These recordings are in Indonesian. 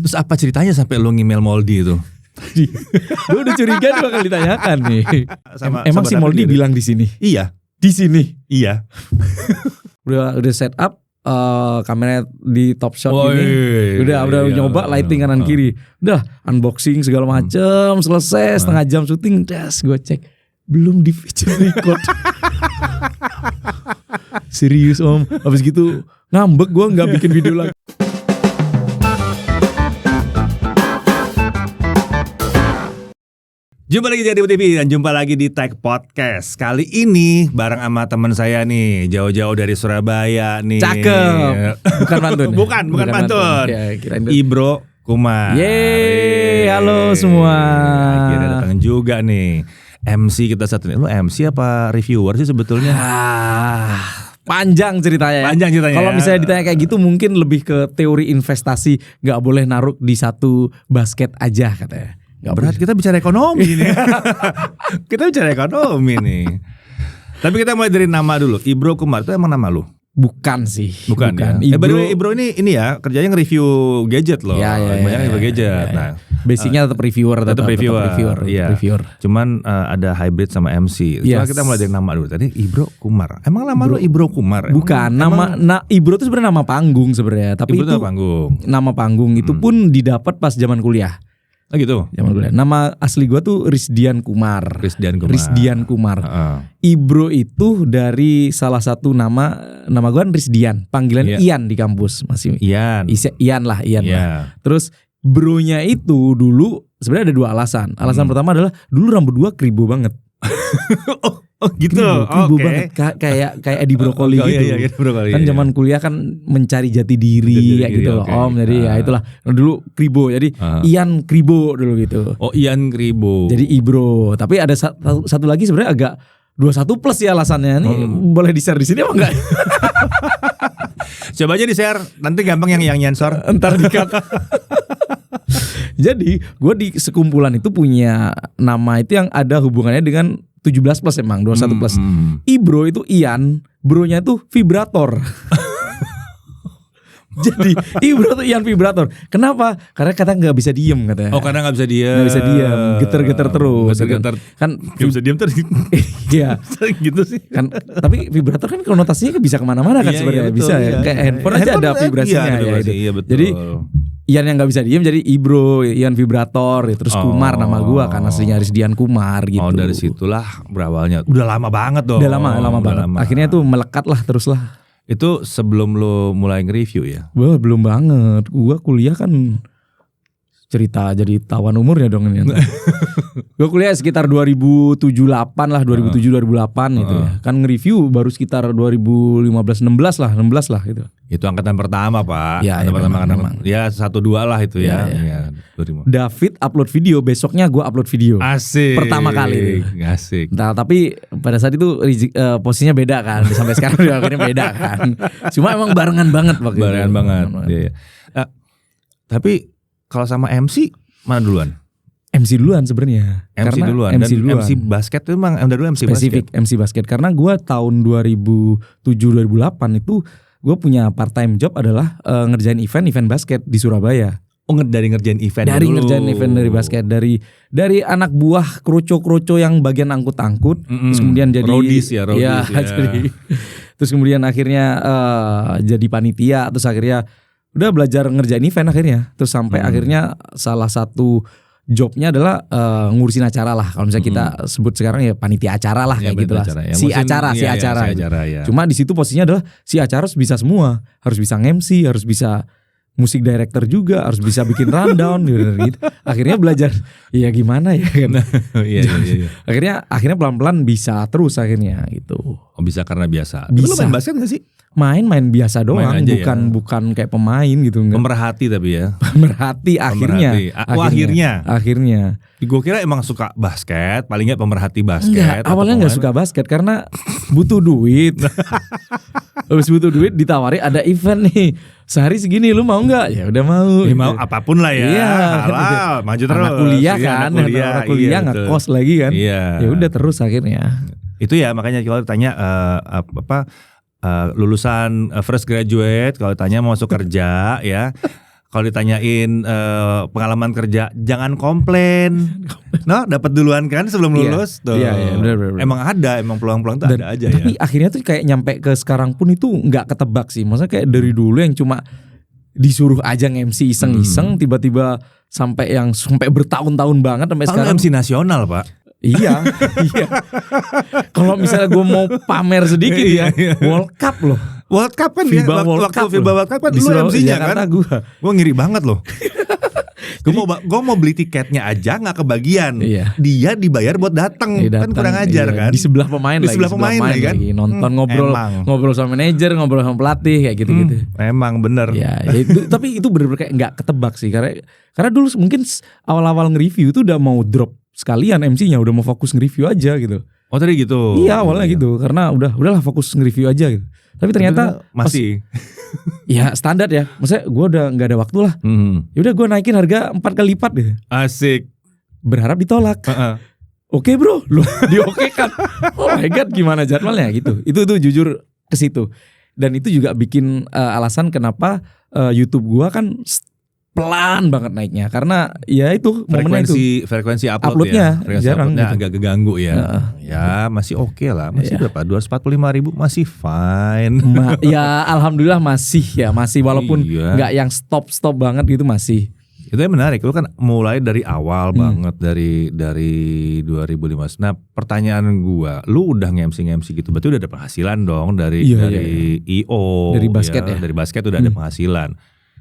Terus apa ceritanya sampai lo ngemail Moldy itu? Gue udah curiga nih bakal ditanyakan nih. Emang si Moldy bilang di sini? Iya. Di sini? Iya. udah set up kamera di top shot gini. Udah nyoba lighting kanan kiri. Udah unboxing segala macem. Selesai setengah jam syuting. Das gue cek belum di feature record. Serius om. Habis gitu ngambek gue nggak bikin video lagi. Jumpa lagi di Adi TV dan jumpa lagi di Tech Podcast. Kali ini bareng sama teman saya nih, jauh-jauh dari Surabaya nih. Cakep. Bukan pantun. bukan pantun. Ya, Ibro Kumar. Yeay, halo semua. Akhirnya datang juga nih. MC kita satu ini. Lu MC apa reviewer sih sebetulnya? Panjang ceritanya. Kalau misalnya ditanya kayak gitu mungkin lebih ke teori investasi, nggak boleh naruh di satu basket aja katanya. Gak berat, kita bicara ekonomi nih. Kita bicara ekonomi nih. Tapi kita mulai dari nama dulu. Ibro Kumar itu emang nama lu? Bukan sih. Bukan. Ya? Ibro ini ya kerjanya nge-review gadget loh. Banyak review gadget. Nah, basicnya tetap reviewer. Tetap reviewer. Iya. Cuman ada hybrid sama MC. Soalnya kita mulai dari nama dulu. Tadi Ibro Kumar. Emang nama lu Ibro Kumar? Bukan. Ibro itu sebenarnya nama panggung sebenarnya. Tapi Ibro itu nama panggung itu pun didapat pas zaman kuliah. Oh gitu. Zaman kuliah. Nama asli gue tuh Rizdian Kumar. Ibro itu dari salah satu nama gue kan Rizdian. Panggilan Ian di kampus masih. Ian lah. Terus bronya itu dulu sebenarnya ada dua alasan. Alasan pertama adalah dulu rambut gue kribo banget. Oh gitu. Kribo banget. Kayak Edi Brokoli gitu. Iya, kan zaman kuliah kan mencari jati diri kayak gitu loh Om. Jadi ya itulah. Dulu kribo. Jadi Ian Kribo dulu gitu. Oh Ian Kribo. Jadi Ibro. Tapi ada satu lagi sebenarnya agak 21 plus ya alasannya. Ini boleh di-share di sini apa enggak? Coba aja di-share. Nanti gampang yang nyensor. Entar di-cut. Jadi gue di sekumpulan itu punya nama itu yang ada hubungannya dengan 17 plus emang 21 plus. Ibro itu Ian, bronya itu vibrator. Jadi Ibro tuh Ian vibrator. Kenapa? Karena kata nggak bisa diem katanya. Oh karena nggak bisa diem. Nggak bisa diem, geter-geter terus. Geter. Kan nggak bisa diem terus. Iya. Gitu sih. Kan tapi vibrator kan konotasinya bisa kemana-mana kan sebenarnya. Bisa ya. Kayak handphone aja ada vibrasinya ya. Iya, betul. Jadi Ian yang gak bisa diem jadi Ibro, Ian vibrator, terus Kumar nama gue kan aslinya Rizdian Kumar gitu. Oh dari situlah berawalnya. Udah lama banget dong. Udah lama banget. Akhirnya tuh melekat lah terus lah. Itu sebelum lo mulai nge-review ya? Wah belum banget. Gue kuliah kan cerita jadi tawan umurnya dong ini. Gue kuliah sekitar 2007-2008 lah, 2007-2008 gitu ya. Kan nge-review baru sekitar 2015-16 lah gitu. Itu angkatan pertama Pak. Ya, memang. Ya 1-2 lah itu ya. David upload video, besoknya gue upload video. Asik. Pertama kali. Asik. Nah tapi pada saat itu posisinya beda kan. Sampai sekarang akhirnya beda kan. Cuma emang barengan banget waktu itu. Barengan banget. Iya. Tapi kalau sama MC mana duluan? MC duluan sebenarnya. MC duluan. MC basket itu emang dulu MC spesifik basket. MC basket karena gue tahun 2007-2008 itu gue punya part time job adalah ngerjain event basket di Surabaya. Oh dari ngerjain event dulu. Ngerjain event dari basket dari anak buah kroco yang bagian angkut-angkut terus kemudian jadi Rodis ya. Jadi, terus kemudian akhirnya jadi panitia terus akhirnya udah belajar ngerjain event akhirnya terus sampai akhirnya salah satu jobnya adalah ngurusin acara lah kalau misalnya kita sebut sekarang ya panitia acara lah kayak gitulah si acara. Ya. Cuma di situ posisinya adalah si acara harus bisa semua, harus bisa MC, harus bisa musik director juga, harus bisa bikin rundown gitu. Akhirnya belajar ya gimana ya kan. Iya. Akhirnya pelan-pelan bisa terus akhirnya gitu. Oh bisa karena biasa. Bisa. Lu main basket gak sih? Main biasa doang, bukan kayak pemain gitu enggak. Pemerhati tapi ya. Pemerhati akhirnya. Akhirnya. Gue kira emang suka basket, paling enggak pemerhati basket. Enggak, awalnya enggak suka basket karena butuh duit. Habis butuh duit ditawari ada event nih. Sehari segini lu mau enggak? Ya udah mau. Ya mau apapun lah ya. Iya, halal, maju terus. Anak kuliah kan, anak kuliah ngekos lagi kan. Iya. Ya udah terus akhirnya. Itu ya makanya kalau tanya lulusan fresh graduate kalau tanya mau masuk kerja ya Kalau ditanyain pengalaman kerja, jangan komplain. No, dapat duluan kan sebelum lulus tuh. Iya, benar. Emang ada, emang peluang-peluang tuh ada aja tapi ya. akhirnya tuh kayak nyampe ke sekarang pun itu nggak ketebak sih. Maksudnya kayak dari dulu yang cuma disuruh aja nge-MC iseng-iseng, tiba-tiba sampai bertahun-tahun banget sampai sekarang. MC nasional, Pak. Iya. Kalau misalnya gue mau pamer sedikit ya, World Cup loh. World Cup kan FIBA World waktu Cup FIBA World Cup kan di lu MC-nya Jakarta kan. Gue ngiri banget loh. Gue mau beli tiketnya aja nggak kebagian. Iya. Dia dibayar buat datang. Kan kurang ajar kan. Di sebelah pemain Di sebelah pemain lagi kan. Nonton ngobrol sama manajer, ngobrol sama pelatih kayak gitu-gitu. Emang bener. Ya, tapi itu bener-bener kayak nggak ketebak sih karena dulu mungkin awal-awal nge-review itu udah mau drop sekalian MC-nya, udah mau fokus nge-review aja gitu. Oh tadi gitu. Iya awalnya gitu karena udahlah fokus nge-review aja gitu. Tapi ternyata masih ya standar ya. Maksudnya gue udah nggak ada waktu lah. Ya udah gue naikin harga 4 kali lipat deh. Asik. Berharap ditolak. Oke bro, lu diokekan. Oh my god, gimana jadwalnya gitu. Itu jujur ke situ. Dan itu juga bikin alasan kenapa YouTube gue kan pelan banget naiknya karena ya itu frekuensi uploadnya jarang uploadnya gitu. agak keganggu ya. Ya masih oke lah, masih berapa 245.000 masih fine. Ya alhamdulillah masih walaupun nggak yang stop banget gitu masih. Itu yang menarik, lu kan mulai dari awal banget dari 2015. Nah pertanyaan gua, lu udah nge-MC gitu, berarti udah ada penghasilan dong dari IO, dari basket ya. Dari basket udah ada penghasilan.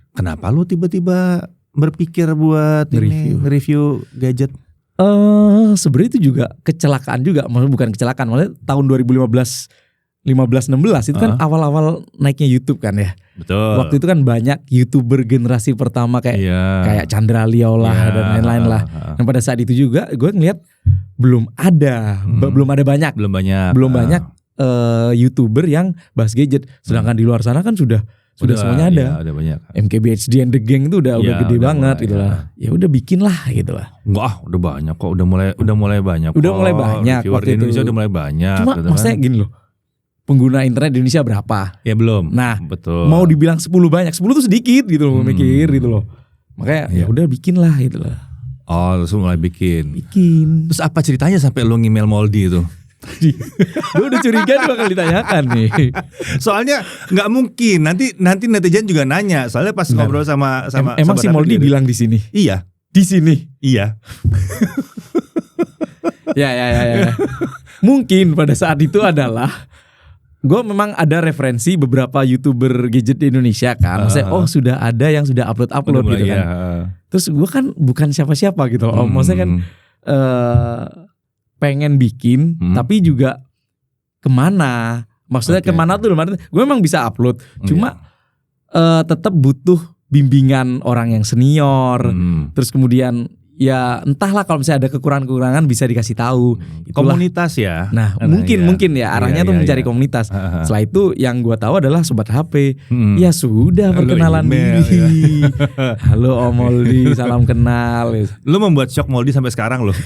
Kenapa lu tiba-tiba berpikir buat review gadget? Sebenarnya itu juga kecelakaan juga, maksudnya bukan kecelakaan, maksudnya tahun 2015-16 itu kan awal-awal naiknya YouTube kan ya. Betul. Waktu itu kan banyak YouTuber generasi pertama kayak Chandra Liolah dan lain-lain lah. Dan pada saat itu juga gue ngeliat belum ada banyak YouTuber yang bahas gadget. Sedangkan di luar sana kan sudah semuanya ada. Ya, ada banyak. MKBHD and the Gang itu udah gede banget gitu lah. Ya udah bikin lah gitu lah. Enggak, udah banyak kok, udah mulai banyak. Udah mulai banyak waktu di Indonesia udah mulai banyak. Cuma gitu maksudnya gini loh. Pengguna internet di Indonesia berapa? Ya belum. Nah, betul. Mau dibilang 10 banyak, 10 tuh sedikit gitu loh, mikir gitu loh. Makanya ya udah bikin lah gitu lah. Oh, langsung mulai bikin. Terus apa ceritanya sampai lo ngemail Moldi itu? Gue udah curiga dia bakal ditanyakan nih. Soalnya nggak mungkin nanti netizen juga nanya. Soalnya pas ngobrol sama emang si Moldi bilang di sini. Iya. Di sini. Iya. Ya. Mungkin pada saat itu adalah gue memang ada referensi beberapa YouTuber gadget di Indonesia kan. Maksudnya sudah ada yang sudah upload gitu kan. Terus gue kan bukan siapa-siapa gitu. Maksudnya kan pengen bikin tapi juga kemana? Maksudnya kemana tuh? Gue memang bisa upload, cuma tetap butuh bimbingan orang yang senior. Terus kemudian ya entahlah kalau misalnya ada kekurangan bisa dikasih tahu. Komunitas ya. Nah mungkin ya arahnya tuh mencari komunitas. Setelah itu yang gue tahu adalah Sobat HP. Ya sudah perkenalan diri. Halo Om Moldi, salam kenal. Lu membuat shock Moldi sampai sekarang loh.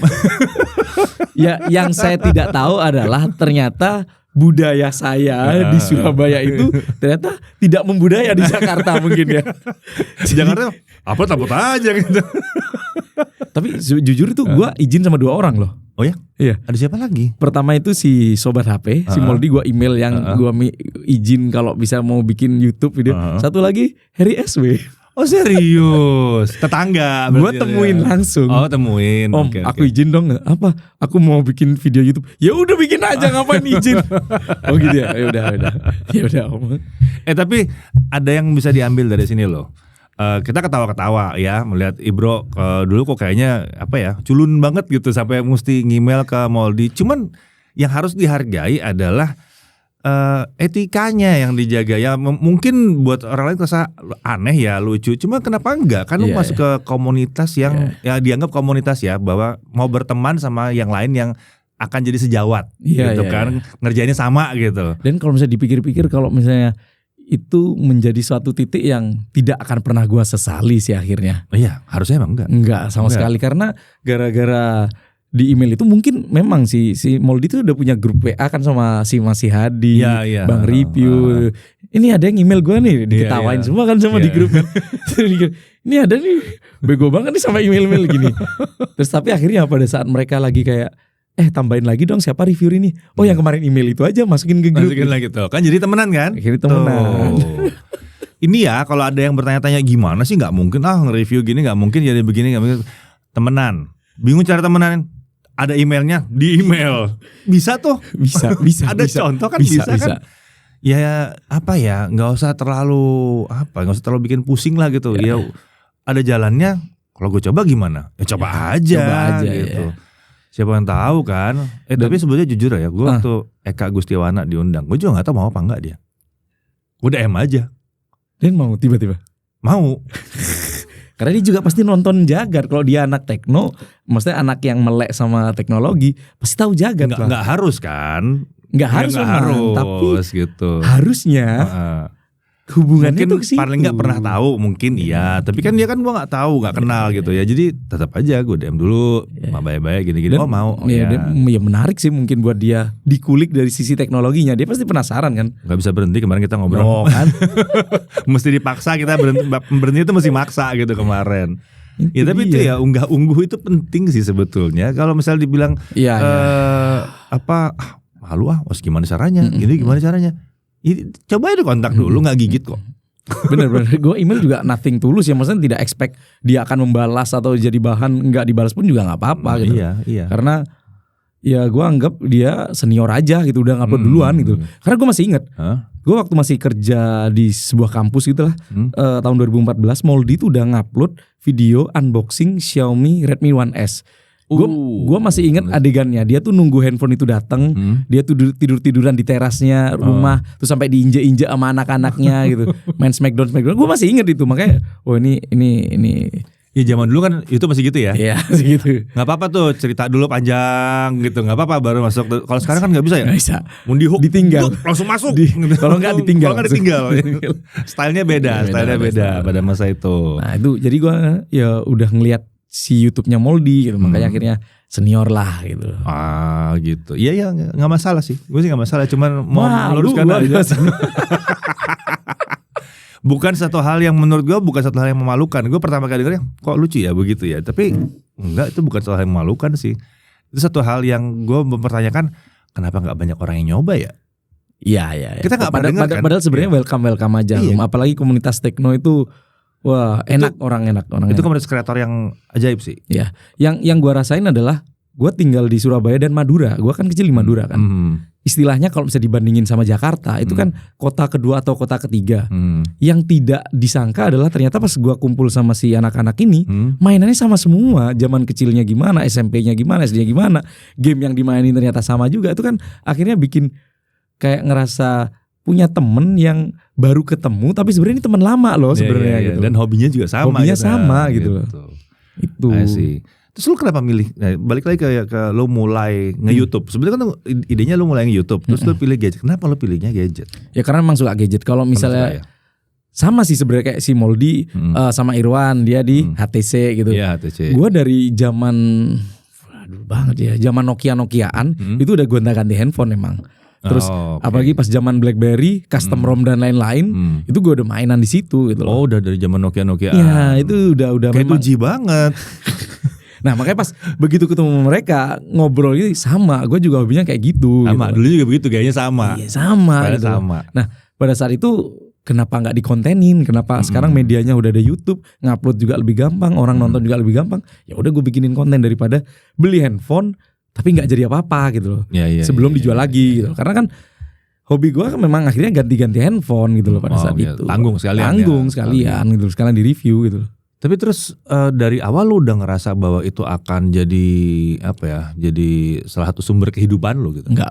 Ya yang saya tidak tahu adalah ternyata budaya saya di Surabaya itu ternyata tidak membudaya di Jakarta mungkin ya. Di Jakarta upload aja gitu. Tapi jujur itu gue izin sama 2 orang loh. Oh ya? Iya. Ada siapa lagi? Pertama itu si Sobat HP, si Moldi gue email yang gue izin kalau bisa mau bikin YouTube video. Satu lagi Harry SW. Oh serius? Tetangga? Gue temuin langsung. Oh temuin. Om, aku izin dong. Apa? Aku mau bikin video YouTube. Ya udah bikin aja, ngapain izin? Oh gitu ya. Ya udah Om. Tapi ada yang bisa diambil dari sini loh. Kita ketawa-ketawa ya melihat Ibro dulu kok kayaknya culun banget gitu sampai mesti ngemail ke Moldi. Cuman yang harus dihargai adalah etikanya yang dijaga ya. Mungkin buat orang lain terasa aneh ya, lucu. Cuma kenapa enggak? Kan lu masuk ke komunitas yang ya dianggap komunitas ya, bahwa mau berteman sama yang lain yang akan jadi sejawat gitu kan. Ngerjainnya sama gitu. Dan kalau misalnya dipikir-pikir, kalau misalnya itu menjadi suatu titik yang tidak akan pernah gua sesali sih akhirnya. Iya, harusnya emang enggak. Enggak sama sekali, karena gara-gara di email itu mungkin memang si Moldi itu udah punya grup WA kan sama si Masih Hadi, Bang Review, ini ada yang email gue nih, diketawain semua kan sama di grup kan. Ini ada nih, bego banget nih sama email-email gini. Terus tapi akhirnya pada saat mereka lagi kayak, tambahin lagi dong siapa reviewer ini. Oh yang kemarin email itu aja masukin ke grup. Masukin lagi tuh, kan jadi temenan kan? Akhirnya temenan. Ini ya kalau ada yang bertanya-tanya gimana sih, nggak mungkin nge-review gini, nggak mungkin jadi begini, nggak mungkin. Temenan, bingung cara temenan. Ada emailnya, di email. Bisa tuh. Bisa. Ada bisa. contoh kan bisa kan? Ya apa ya, nggak usah terlalu bikin pusing lah gitu. Ya ada jalannya. Kalau gue coba gimana? Ya coba aja gitu. Ya. Siapa yang tahu kan? Tapi sebetulnya jujur ya, gue waktu Eka Gustiwana diundang, gue juga nggak tahu mau apa enggak dia. Gue DM aja. Dan mau tiba-tiba? Mau. Karena dia juga pasti nonton Jagat. Kalau dia anak tekno, maksudnya anak yang melek sama teknologi, pasti tahu Jagat. Nggak harus kan? Nggak harus, tapi gitu. Harusnya hubungannya mungkin tuh paling nggak pernah tahu, mungkin iya. Tapi kan dia kan gua nggak tahu, nggak kenal gitu ya. Jadi tetap aja gue DM dulu, baik-baik gini-gini. Oh mau. Ya menarik sih mungkin buat dia dikulik dari sisi teknologinya. Dia pasti penasaran kan. Nggak bisa berhenti kemarin kita ngobrol kan. Mesti dipaksa kita berhenti itu mesti maksa gitu kemarin. Ya tapi itu ya unggah-ungguh itu penting sih sebetulnya. Kalau misalnya dibilang malu gimana caranya? Gini gimana caranya? Coba aja kontak dulu, nggak gigit kok. Bener. Gue email juga nothing tulus ya, maksudnya tidak expect dia akan membalas atau jadi bahan, nggak dibalas pun juga nggak apa-apa gitu. Iya. Karena ya gue anggap dia senior aja gitu, udah ngupload duluan gitu. Karena gue masih inget, gue waktu masih kerja di sebuah kampus gitu lah, tahun 2014 Moldy itu udah ngupload video unboxing Xiaomi Redmi 1S. Gue masih inget adegannya, dia tuh nunggu handphone itu datang, dia tuh tiduran di terasnya rumah, terus sampai diinjek-injek sama anak-anaknya gitu, main Smackdown. Gue masih inget itu, makanya ini. Ya zaman dulu kan itu masih gitu ya. Iya gitu. Gak apa-apa tuh cerita dulu panjang gitu, gak apa-apa baru masuk. Kalau sekarang kan gak bisa ya. Gak bisa. Mau di hook ditinggal, langsung masuk. Kalau nggak ditinggal. Stylenya beda pada masa itu. Nah itu jadi gue ya udah ngelihat si YouTube-nya Moldy gitu, makanya akhirnya senior lah gitu. Gitu. Iya nggak masalah sih. Gue sih nggak masalah, cuman mau meluruskan aja. Bukan satu hal yang menurut gue bukan satu hal yang memalukan. Gue pertama kali dengarnya kok lucu ya begitu ya. Tapi enggak, itu bukan satu hal yang memalukan sih. Itu satu hal yang gue mempertanyakan kenapa nggak banyak orang yang nyoba ya. Iya. Kita nggak pernah dengar kan. Padahal sebenarnya welcome aja. Apalagi komunitas tekno itu. Wah enak, orang itu komunitas kreator yang ajaib sih. Ya, yang gue rasain adalah gue tinggal di Surabaya dan Madura. Gue kan kecil di Madura kan. Istilahnya kalau bisa dibandingin sama Jakarta itu kan kota kedua atau kota ketiga. Yang tidak disangka adalah ternyata pas gue kumpul sama si anak-anak ini, mainannya sama semua. Zaman kecilnya gimana, SMP-nya gimana, SD-nya gimana, game yang dimainin ternyata sama juga. Itu kan akhirnya bikin kayak ngerasa punya temen yang baru ketemu tapi sebenarnya ini teman lama loh sebenarnya gitu. Dan hobinya juga sama. Gitu. Itu. Terus lu kenapa milih? Balik lagi ke lu mulai nge-YouTube. Sebenarnya kan idenya lu mulai nge-YouTube. Terus lu pilih gadget. Kenapa lu pilihnya gadget? Ya karena memang suka gadget. Kalau misalnya sama sih sebenarnya kayak si Moldy sama Irwan, dia di HTC gitu. Iya, HTC. Gua dari zaman dulu banget ya, zaman Nokia-Nokiaan itu udah gonta-ganti handphone emang. Terus apalagi pas zaman BlackBerry, custom ROM dan lain-lain, itu gue udah mainan di situ gitu loh. Udah dari zaman Nokia. Iya, itu udah kayak memang 2G banget. Nah, makanya pas begitu ketemu mereka ngobrol ini sama, gue juga hobinya kayak gitu. Sama, gitu. Dulu juga begitu kayaknya sama. Iya, sama gitu. Sama. Nah, pada saat itu kenapa nggak dikontenin? Kenapa sekarang medianya udah ada YouTube, ngupload juga lebih gampang, orang nonton juga lebih gampang. Ya udah gue bikinin konten daripada beli handphone tapi nggak jadi apa-apa gitu loh. Sebelum dijual lagi gitu. Karena kan hobi gue kan memang akhirnya ganti-ganti handphone gitu loh pada saat itu. Tanggung sekalian gitu, sekalian di review gitu. Tapi terus dari awal lu udah ngerasa bahwa itu akan jadi jadi salah satu sumber kehidupan lu gitu? Enggak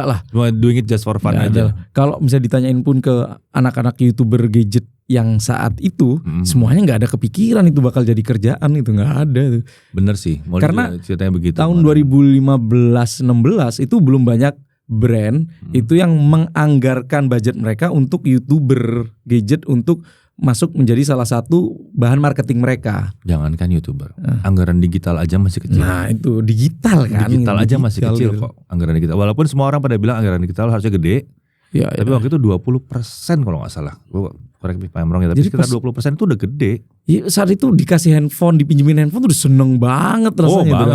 lah. Cuma doing it just for fun aja. Kalau misalnya ditanyain pun ke anak-anak YouTuber gadget yang saat itu, semuanya nggak ada kepikiran itu bakal jadi kerjaan, itu nggak ada. Bener sih. Karena ceritanya begitu. Tahun 2015-16 itu belum banyak brand itu yang menganggarkan budget mereka untuk YouTuber gadget untuk masuk menjadi salah satu bahan marketing mereka. Jangankan YouTuber, anggaran digital aja masih kecil. Nah itu digital kan. Digital aja masih kecil gitu. Kok anggaran digital. Walaupun semua orang pada bilang anggaran digital harusnya gede, Ya, Tapi waktu itu 20% kalau nggak salah. Gue correct me if I'm wrong ya. Tapi Jadi sekitar pas- 20% itu udah gede. Ya, saat itu dikasih handphone, dipinjemin handphone tuh udah seneng banget rasanya. tuh.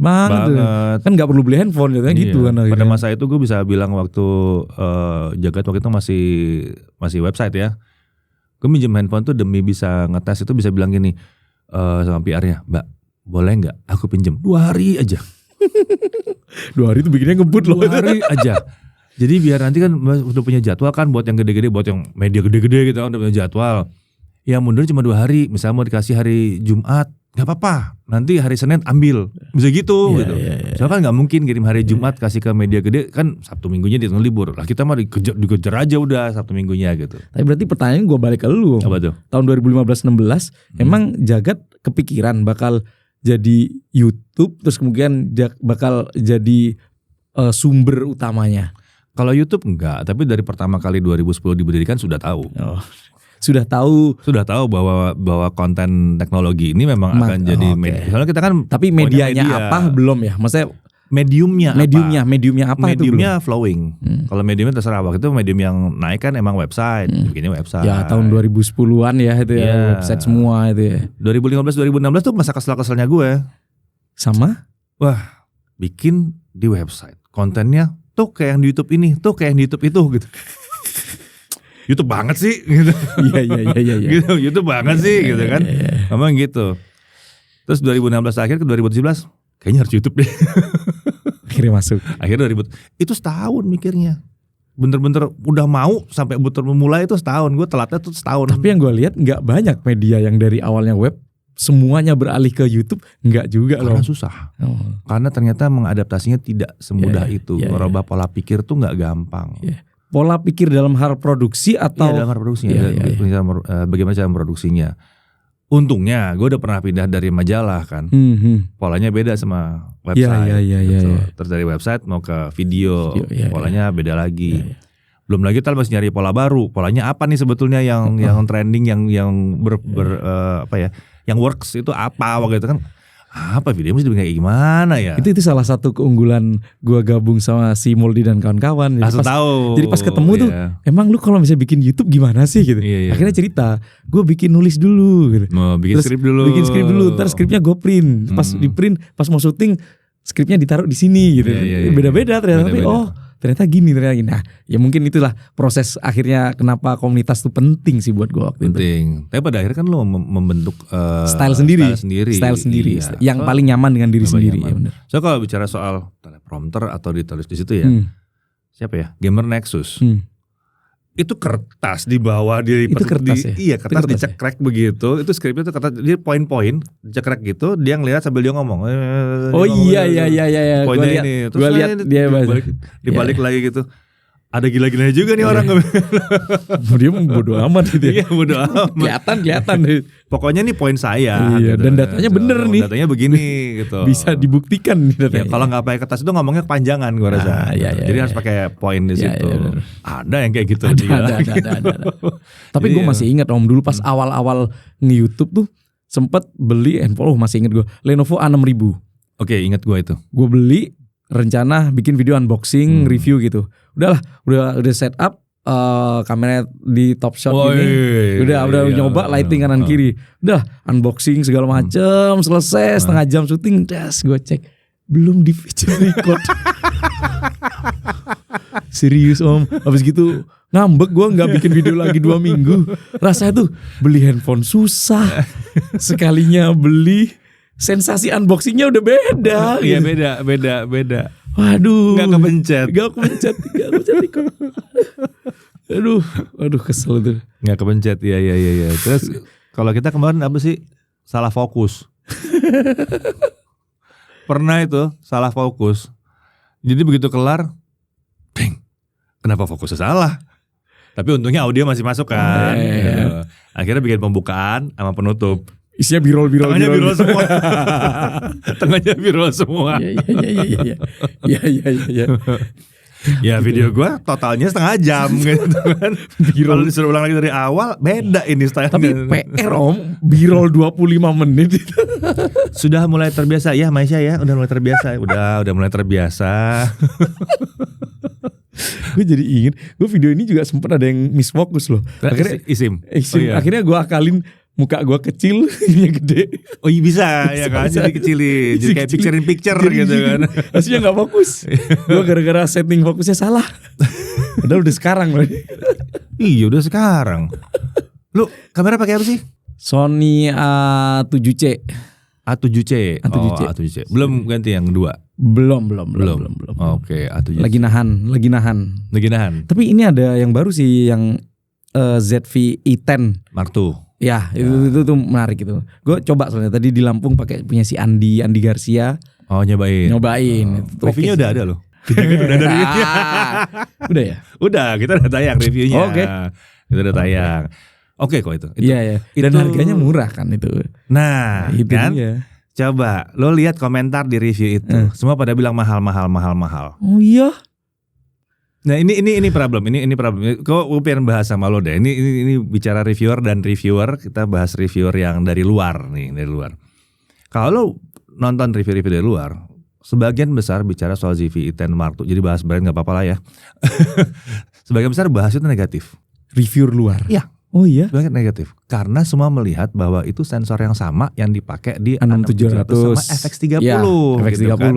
Banget. Kan nggak perlu beli handphone gitu, gitu kan. Pada akhirnya. masa itu gue bisa bilang waktu Jagat waktu itu masih website ya. Gue minjem handphone tuh demi bisa ngetes itu bisa bilang gini sama PR-nya, Mbak boleh nggak aku pinjem 2 hari aja. 2 hari itu bikinnya ngebut loh. 2 hari aja. Jadi biar nanti kan udah punya jadwal kan buat yang gede-gede, buat yang media gede-gede gitu kan udah punya jadwal. Ya mundur cuma 2 hari, misalnya mau dikasih hari Jumat, nggak apa-apa. Nanti hari Senin ambil, bisa gitu. Iya, gitu. iya, iya. Soalnya kan nggak mungkin kirim hari Jumat kasih ke media gede kan Sabtu Minggunya dihitung libur. Lah kita mah dikejar aja udah Sabtu Minggunya gitu. Tapi berarti pertanyaan gue balik ke lu. Apa tuh? Tahun 2015-16 emang Jagat kepikiran bakal jadi YouTube terus kemudian bakal jadi sumber utamanya. Kalau YouTube enggak, tapi dari pertama kali 2010 diberdirikan sudah tahu. Sudah tahu. Sudah tahu bahwa konten teknologi ini memang akan jadi oke. media. Soalnya kita kan Tapi punya medianya media. apa belum ya? Maksudnya Mediumnya apa? mediumnya apa itu belum? Mediumnya flowing. Kalau mediumnya terserah. Waktu itu medium yang naik kan emang website, bikinnya website. Ya tahun 2010-an ya itu ya, Iya. website semua itu ya. 2015-2016 tuh masa kesel-keselnya gue. Sama? Wah, bikin di website. Kontennya tuh kayak yang di YouTube ini, tuh kayak yang di YouTube itu gitu. YouTube banget sih gitu. Iya. Gitu, YouTube banget sih gitu kan. Memang gitu. Terus 2016 akhir ke 2017 kayaknya harus YouTube deh. Akhirnya masuk. Akhirnya 2000 itu setahun mikirnya. Bener-bener udah mau sampai betul memulai itu setahun. Gue telatnya tuh setahun. Tapi yang gue lihat nggak banyak media yang dari awalnya web semuanya beralih ke YouTube, nggak juga loh. karena susah. Karena ternyata mengadaptasinya tidak semudah itu. Merubah pola pikir tuh nggak gampang. Pola pikir dalam hal produksi atau Dalam hal produksinya, bagaimana cara memproduksinya. Untungnya gue udah pernah pindah dari majalah kan. Polanya beda sama website. Gitu. Terus dari website mau ke video, polanya beda lagi. Belum lagi kita masih nyari pola baru. Polanya apa nih sebetulnya yang trending, yang apa ya, yang works itu apa waktu itu kan. Apa video mesti kayak gimana ya? Itu salah satu keunggulan gua gabung sama si Moldi dan kawan-kawan. Jadi pas ketemu tuh, emang lu kalau misalnya bikin YouTube gimana sih gitu. Akhirnya cerita, gue bikin nulis dulu gitu. Bikin skrip dulu. Bikin skrip dulu, ntar skripnya gue print. Pas di print, pas mau syuting skripnya ditaruh di sini gitu. Beda-beda ternyata. Tapi ternyata gini. Nah, ya mungkin itulah proses akhirnya kenapa komunitas itu penting sih buat gue waktu itu. Penting. Tapi pada akhirnya kan lo membentuk style sendiri. Iya. Yang paling nyaman dengan diri sendiri. Ya bener. So kalau bicara soal teleprompter atau ditulis di situ ya, siapa ya? Gamer Nexus. Itu kertas di bawah Itu kertas ya? Iya, kertas dicekrek begitu. Itu skripnya tuh kertas, dia poin-poin dicekrek gitu, dia ngelihat sambil dia ngomong. Iya. Poinnya ini. Gue lihat dia dibalik lagi gitu. Ada gila-gilanya juga nih orang. Dia bodo amat gitu ya. Iya, bodo amat. Kelihatan. Pokoknya nih poin saya. Iya, gitu. dan datanya bener nih. Datanya begini gitu. Bisa dibuktikan nih datanya. Ya, kalau nggak pakai kertas itu ngomongnya kepanjangan gue rasa. Jadi harus pakai poin di situ. Ada yang kayak gitu. Ada. Tapi gue masih ingat Om dulu pas awal-awal nge-YouTube tuh sempet beli handphone. Masih ingat gue Lenovo A6000. Oke, ingat gue itu. Gue beli rencana bikin video unboxing, review gitu. Udahlah, udah set up kameranya di top shot ini. Udah nyoba lighting kanan kiri. Udah unboxing segala macem, selesai setengah jam syuting, gue cek belum di feature record. Serius Om. Habis gitu ngambek gue nggak bikin video lagi 2 minggu. Rasanya tuh beli handphone susah. Sekalinya beli sensasi unboxingnya udah beda. Iya beda. Waduh. Gak kepencet. Aduh kesel tuh. Gak kepencet, iya. Terus kalau kita kemarin apa sih? Salah fokus. Pernah itu salah fokus. Jadi begitu kelar, ding, kenapa fokusnya salah? Tapi untungnya audio masih masuk kan. Gitu. Akhirnya bikin pembukaan sama penutup. Isinya birol. Tengahnya birol semua. Tengahnya birol semua. Iya. Ya video gue totalnya setengah jam gitu kan. Kalau disuruh ulang lagi dari awal beda ini style. Tapi PR Om, birol 25 menit. Sudah mulai terbiasa ya Maisha ya, udah mulai terbiasa. Udah mulai terbiasa. Gue jadi inget, gue video ini juga sempat ada yang misfokus loh. Akhirnya Isim. Isim, Oh, iya. akhirnya gue akalin muka gue kecil, ininya gede. Oh iya bisa ya kan, Bisa. jadi kecilin, jadi kayak Kecilin. picture Jadi gitu kan. Aslinya gak fokus. Gue gara-gara setting fokusnya salah. Padahal udah sekarang loh. Iya udah sekarang. Lu kamera pakai apa sih? Sony A7C. A7C. A7C. Oh, A7C. Belum ganti yang kedua. Belum. Oke, A7C. Lagi nahan. Lagi nahan. Tapi ini ada yang baru sih, yang ZV E10. Mark II. Ya, itu tuh menarik itu. Gue coba soalnya tadi di Lampung pakai punya si Andi Garcia. Oh nyobain. Itu tuh Reviewnya oke udah sih. ada loh. Video kan udah ada reviewnya. Udah ya? Udah, kita udah tayang reviewnya. Oke. Kita udah tayang. Oke kok itu. Iya. Dan itu- harganya murah kan itu. Nah, Itu kan? dia. Coba lo lihat komentar di review itu. Semua pada bilang mahal. Oh iya. Nah, ini problem. Ini problem. Kok gue pengen bahas sama lo deh. Ini bicara reviewer dan reviewer, kita bahas reviewer yang dari luar nih, dari luar. Kalau lo nonton review-review dari luar, sebagian besar bicara soal ZV E10 Mark II. Jadi bahas brand enggak apa-apa lah ya. Sebagian besar bahas itu negatif. Review luar. Iya. Oh iya. Sebagian negatif. Karena semua melihat bahwa itu sensor yang sama yang dipakai di 6700 sama FX30 Ya, gitu FX30. kan.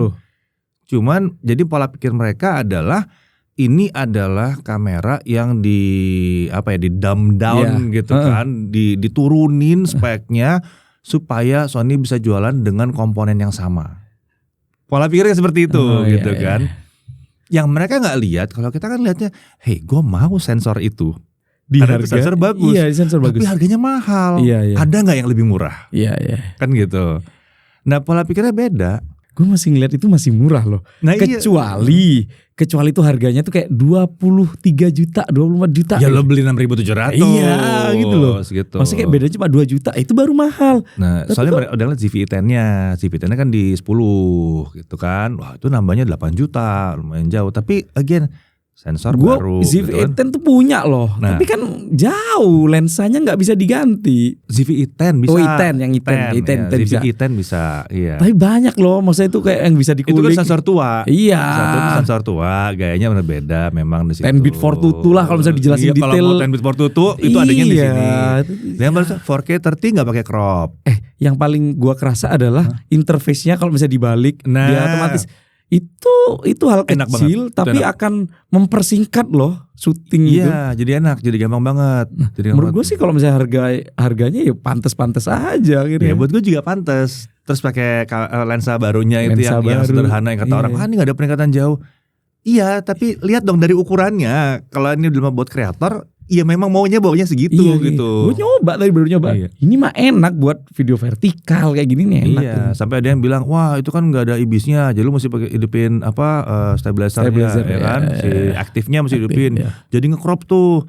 Cuman jadi pola pikir mereka adalah ini adalah kamera yang di dumb down gitu kan, diturunin speknya supaya Sony bisa jualan dengan komponen yang sama. Pola pikirnya seperti itu gitu kan. Yang mereka nggak lihat, kalau kita kan lihatnya, hey, gue mau sensor itu. Di Ada harga sensor bagus. Iya, sensor bagus. Tapi harganya mahal. Iya. Ada nggak yang lebih murah? Iya. Kan gitu. Nah pola pikirnya beda. Gue masih ngeliat itu masih murah loh. Nah, Kecuali itu harganya tuh kayak 23 juta, 24 juta. Ya lo beli 6.700. Iya gitu loh. Segitu. Maksudnya kayak bedanya cuma 2 juta, itu baru mahal. Nah Tapi soalnya kok- mereka udah lihat ZV E10-nya. ZV E10-nya kan di 10 gitu kan. Wah itu nambahnya 8 juta, lumayan jauh. Tapi again sensor Gue baru ZV gitu kan. E10 tuh punya loh. Nah. Tapi kan jauh, lensanya gak bisa diganti. ZV E10 bisa. Oh, E10, yang E10 ya. bisa. ZV E10 bisa. Iya. Tapi banyak loh, maksudnya itu kayak yang bisa Itu dikulik. kan sensor tua. Iya. Sensor tua, gayanya berbeda memang di situ. 10 bit 422 lah kalau misalnya dijelasin Iya, detail. Kalau mau 10 bit 422 itu adanya di sini. Iya. Yang baru 4K 30 nggak pakai crop. Yang paling gua kerasa adalah interface-nya kalau bisa dibalik, Nah. dia otomatis itu hal Enak kecil banget, itu tapi enak. akan mempersingkat loh syuting gitu. Iya, jadi enak, jadi gampang banget. Jadi Menurut gue sih kalau misalnya harganya ya pantas-pantas aja gitu ya ya. buat gue juga pantas. Terus pakai lensa barunya itu Lensa yang baru. sederhana yang kata Iya. orang, ini nggak ada peningkatan jauh. Iya, tapi lihat dong dari ukurannya. Kalau ini udah buat kreator, ya memang baunya segitu gitu. Gue nyoba tadi baru nyoba. Iya. Ini mah enak buat video vertikal kayak gini nih enak. Iya, sampai ada yang bilang, wah itu kan nggak ada ibisnya, jadi lu mesti pakai hidupin stabilizer Stabilizer, ya kan, ya. si aktifnya mesti Aktif, hidupin. ya. Jadi nge-crop tuh.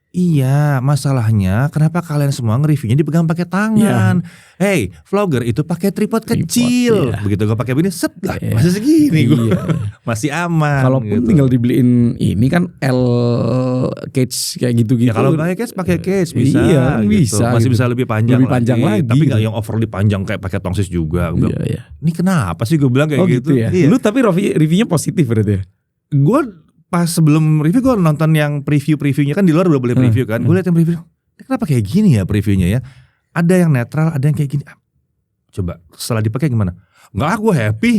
Iya, masalahnya kenapa kalian semua nge-reviewnya dipegang pakai tangan? Hey, vlogger itu pakai tripod kecil. iya. Begitu gue pakai begini, set lah, Iya. masih segini gue. Iya. Masih aman. Kalaupun gitu. tinggal dibeliin ini kan L cage kayak gitu-gitu. Ya kalau pakai case bisa, Iya, gitu. bisa. Masih gitu. bisa lebih panjang, Lebih panjang lagi, tapi nggak gitu. yang overly panjang kayak pakai tongsis juga. Gue bilang, Iya. ini kenapa sih gue bilang kayak Oh gitu? gitu ya. Iya. Lu tapi reviewnya positif berarti ya? Gue pas sebelum review gue nonton yang previewnya kan di luar udah boleh preview kan. Gue liat yang preview, kenapa kayak gini ya previewnya ya? Ada yang netral, ada yang kayak gini. Coba setelah dipakai gimana? Enggak, gue happy.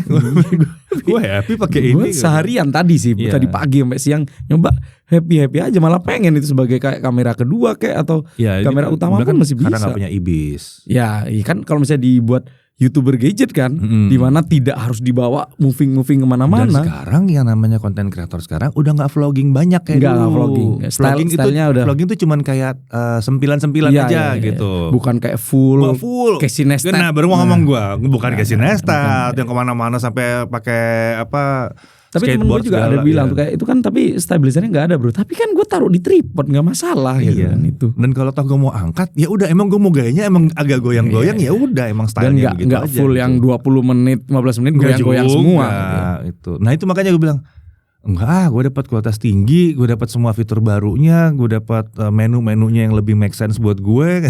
Gue happy pakai Gue ini. seharian tadi sih, Iya. tadi pagi sampai siang nyoba happy aja, malah pengen itu sebagai kayak kamera kedua kayak atau Ya, kamera ini utama kan pun masih karena bisa. nggak punya ibis. Ya, iya kan kalau misalnya dibuat YouTuber gadget kan, Mm-mm. dimana tidak harus dibawa moving Dan kemana-mana. sekarang yang namanya konten kreator sekarang udah nggak vlogging banyak kayak Nggak dulu. vlogging. Stylenya udah. Vlogging tuh cuman kayak sempilan-sempilan Iya, aja iya, iya. gitu. Bukan kayak full. Full. Casey Neistat. Nah baru mau ngomong gue, bukan Casey Neistat bukan. yang kemana-mana sampai pakai apa? Tapi temen skateboard gue juga ada segala, bilang iya. tuh kayak itu kan, tapi stabilizernya nggak ada bro. Tapi kan gue taruh di tripod nggak masalah gitu Iya. kan itu. Dan kalau toh gue mau angkat, ya udah emang gue mau gayanya emang agak goyang-goyang, ya udah emang Dan stylenya begitu nggak aja. full gitu. yang 20 menit, 15 menit Nggak goyang-goyang juga, semua. Itu. Nah itu makanya gue bilang, enggak, gue dapat kualitas tinggi, gue dapat semua fitur barunya, gue dapat menu-menunya yang lebih make sense buat gue.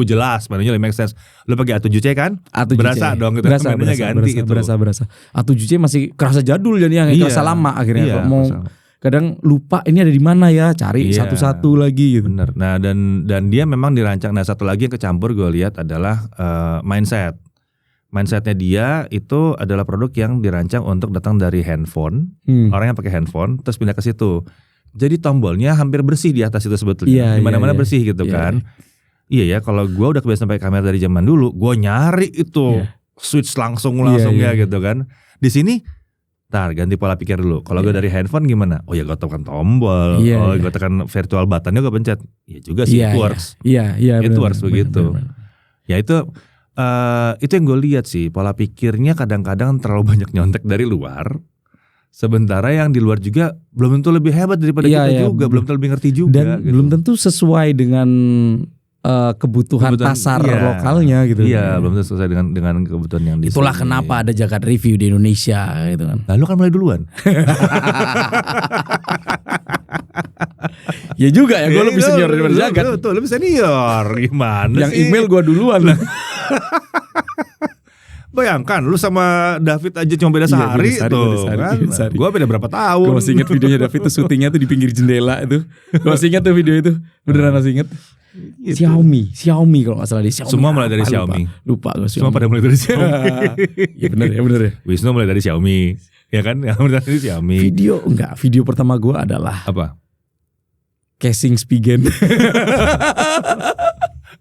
Jelas, menunya lebih make sense. Lo pakai A7C kan? A7C. Berasa dong gitu. Berasa, Menunya ganti gitu. berasa. A7C masih kerasa jadul jadi yang Iya, kerasa lama akhirnya. iya, Kalau mau kerasa. kadang lupa ini ada di mana ya, cari Iya. satu-satu lagi gitu. Bener. Nah dan dia memang dirancang. Nah satu lagi yang kecampur gue lihat adalah mindset. Mindsetnya dia itu adalah produk yang dirancang untuk datang dari handphone. Orang yang pakai handphone terus pindah ke situ. Jadi tombolnya hampir bersih di atas itu sebetulnya. Iya, Di mana-mana iya, bersih gitu iya. kan. Iya ya, kalau gue udah kebiasaan pakai kamera dari zaman dulu, gue nyari itu switch langsung ya gitu kan. Di sini ntar ganti pola pikir dulu. Kalau gue dari handphone gimana? Oh ya gue tekan tombol. Gue tekan virtual buttonnya gue pencet. Ya juga sih, it works. Iya, It bener, works begitu. bener. Ya itu yang gue lihat sih, pola pikirnya kadang-kadang terlalu banyak nyontek dari luar. Sementara yang di luar juga belum tentu lebih hebat daripada kita juga, belum tentu lebih ngerti juga. Dan gitu. belum tentu sesuai dengan kebutuhan pasar lokalnya gitu. Iya, belum tentu sesuai dengan kebutuhan yang di Itulah sini. kenapa ada Jagat Review di Indonesia gitu kan. Lalu kan mulai duluan. Ya juga ya, gue lebih senior daripada Jagat. Tuh, lebih senior. Gimana Yang sih? email gue duluan. Bayangkan lu sama David aja cuma beda sehari tuh kan. Gua beda berapa tahun. Gue masih inget videonya David tuh syutingnya tuh di pinggir jendela itu. Gue masih inget tuh video itu. Beneran masih inget. Gitu. Xiaomi kalau gak salah dia. Xiaomi Semua mulai dari apa, Xiaomi. Lupa gue Semua pada mulai dari Xiaomi. Ya bener ya. Wisnu mulai dari Xiaomi. Ya kan? Yang mulai dari Xiaomi. Video pertama gue adalah Apa? casing Spigen.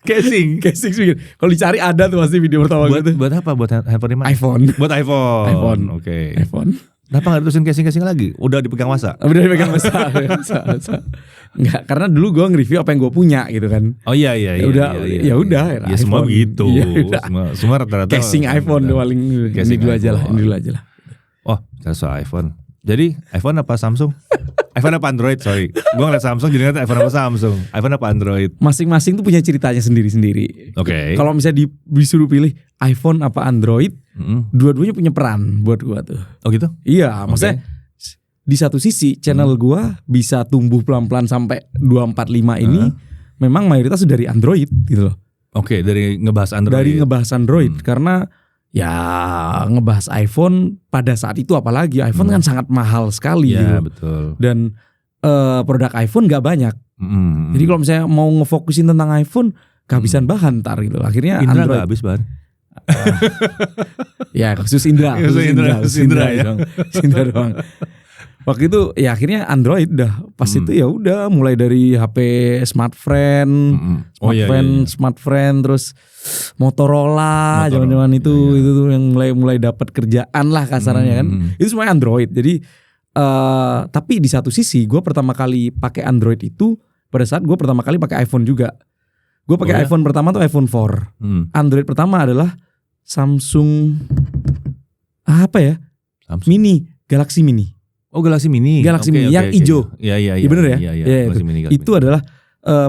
Casing. Spigen. Kalau dicari ada tuh pasti video pertama gue tuh. Buat apa? Buat handphone di mana? iPhone. Buat iPhone. Oke. iPhone. Kenapa gak diterusin casing lagi? Udah dipegang masa? Udah dipegang masa. Enggak, karena dulu gue nge-review apa yang gue punya gitu kan. Oh iya. Ya udah. Ya semua begitu. Semua rata-rata. Casing iPhone paling. Ini dulu aja lah. Oh, soal iPhone. Jadi iPhone apa Samsung? iPhone apa Android? Sorry, gue ngeliat Samsung jadi ngeliat iPhone apa Samsung. iPhone apa Android? Masing-masing tuh punya ceritanya sendiri-sendiri. Oke. Kalau misalnya disuruh pilih iPhone apa Android, dua-duanya punya peran buat gua tuh. Oh gitu? Iya, maksudnya di satu sisi channel gua bisa tumbuh pelan-pelan sampai 245 ini memang mayoritas dari Android gitu loh. Oke, dari ngebahas Android. Dari ngebahas Android karena ya ngebahas iPhone pada saat itu apalagi iPhone kan sangat mahal sekali ya, gitu. Betul. Dan produk iPhone gak banyak. Jadi kalau misalnya mau ngefokusin tentang iPhone kehabisan bahan ntar gitu. Akhirnya Indra Android. gak habis bahan? Ya khusus Indra doang. Waktu itu ya akhirnya Android dah pas itu ya udah mulai dari HP smartphone, smartphone terus Motorola zaman-zaman itu tuh yang mulai dapat kerjaan lah kasarannya kan. Itu semuanya Android. Jadi tapi di satu sisi gue pertama kali pakai Android itu pada saat gue pertama kali pakai iPhone juga. Gue pakai iPhone pertama tuh iPhone 4. Android pertama adalah Samsung apa ya? Samsung. Galaxy Mini. Oh, Galaxy Mini. Galaxy Mini yang hijau. Iya. Bener ya? Iya, Galaxy Mini. Itu adalah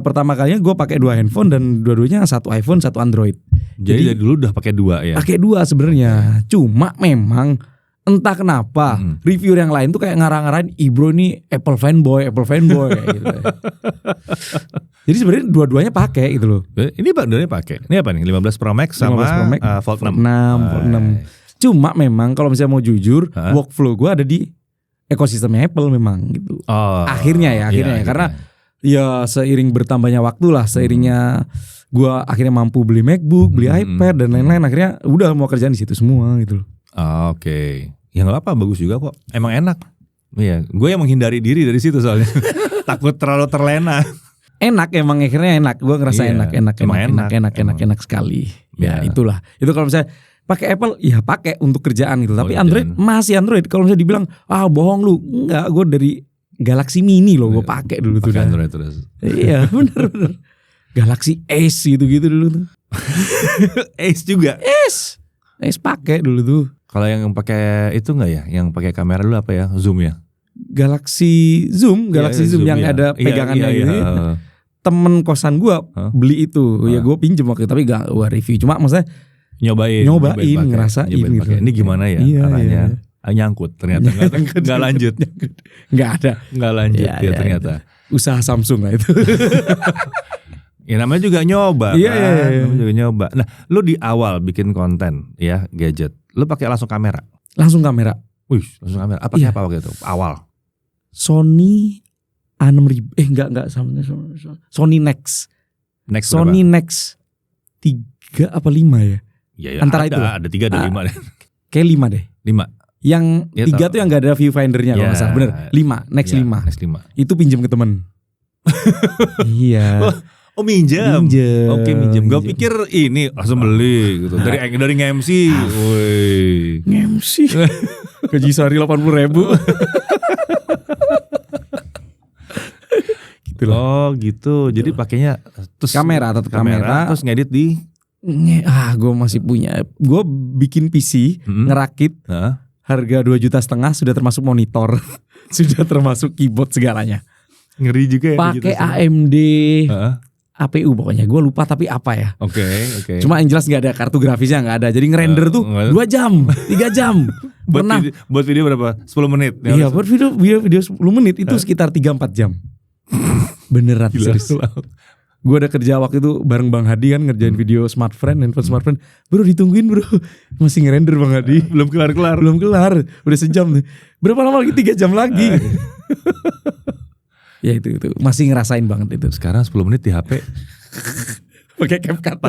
pertama kalinya gue pakai dua handphone dan dua-duanya satu iPhone satu Android. Jadi dari dulu udah pakai dua ya. Pakai dua sebenarnya. Cuma memang entah kenapa reviewer yang lain tuh kayak ngarang-ngarain Ibro ini Apple fanboy kayak gitu. Jadi sebenarnya dua-duanya pakai gitu loh. Ini dua-duanya pakai. Ini apa nih? 15 Pro Max sama 15 Pro Max, Fold 6. Fold 6. Cuma memang kalau misalnya mau jujur, workflow gue ada di ekosistemnya Apple memang gitu. Akhirnya karena ya seiring bertambahnya waktu lah, seiringnya gue akhirnya mampu beli MacBook, beli iPad dan lain-lain, akhirnya udah mau kerjaan di situ semua gitu loh. Oke. Ya nggak apa-apa, bagus juga kok. Emang enak. Iya, gue yang menghindari diri dari situ soalnya. Takut terlalu terlena. Enak emang akhirnya enak. Gue ngerasa enak sekali. Ya itulah. Itu kalau misalnya pakai Apple ya pakai untuk kerjaan gitu. Tapi Android masih Android. Kalau misalnya dibilang bohong lu, enggak, gue dari Galaxy Mini loh gue pakai dulu tuh. Android terus. Iya, bener. Galaxy Ace gitu dulu tuh. Ace juga. Ace pakai dulu tuh. Kalau yang pakai itu enggak ya? Yang pakai kamera dulu apa ya? Zoom ya? Galaxy Zoom yang ada pegangannya gitu. Temen kosan gue beli itu. Ya gue pinjem waktu itu, tapi gak gue review. Cuma maksudnya nyobain ngerasain gitu. Ini gimana ya arahnya? Nyangkut ternyata nggak lanjut. Nggak lanjut ternyata. Usaha Samsung lah itu. Ya namanya juga nyoba kan. Namanya juga nyoba. Nah, lu di awal bikin konten ya gadget, lu pakai langsung kamera. Langsung kamera. Wih, langsung kamera. Apa waktu itu? Awal. Sony A6000 enggak sama Sony Nex. Sony Nex 3 apa 5 ya? Ya, Antara ada, itu. ada 3 ada 5 deh. Kayak 5 deh. 5. Yang Ya, 3 tahu. tuh yang gak ada viewfindernya kalau Ya. nggak salah. Bener 5, Nex Ya, 5. Next 5. Itu pinjam ke temen. Iya. Oh minjam. Minjem. Oke minjem. Gue Minjem. pikir ini langsung beli gitu. Dari MC. Woi. Ngemsi. Gaji sehari 80.000. Gitu loh. Oh gitu. Jadi pakainya terus Kamera, tetap kamera. terus ngedit di Gue masih punya. Gue bikin PC, ngerakit. Hah? Harga 2,5 juta sudah termasuk monitor. Sudah termasuk keyboard segalanya. Ngeri juga ya. Pakai digital. AMD Heeh. APU pokoknya. Gue lupa tapi apa ya. Oke. Cuma yang jelas gak ada kartu grafisnya, gak ada. Jadi ngerender tuh nggak ada. 2 jam 3 jam. Pernah. buat video berapa? 10 menit. Iya buat video 10 menit itu sekitar 3-4 jam. Beneran Gila. serius. Gue ada kerja waktu itu bareng Bang Hadi kan ngerjain video handphone smart friend. Bro ditungguin bro. Masih ngerender Bang Hadi. Belum kelar-kelar. Belum kelar. Udah sejam nih. Berapa lama lagi? 3 jam lagi. Ya itu masih ngerasain banget itu. Sekarang 10 menit di HP. Pakai CapCut.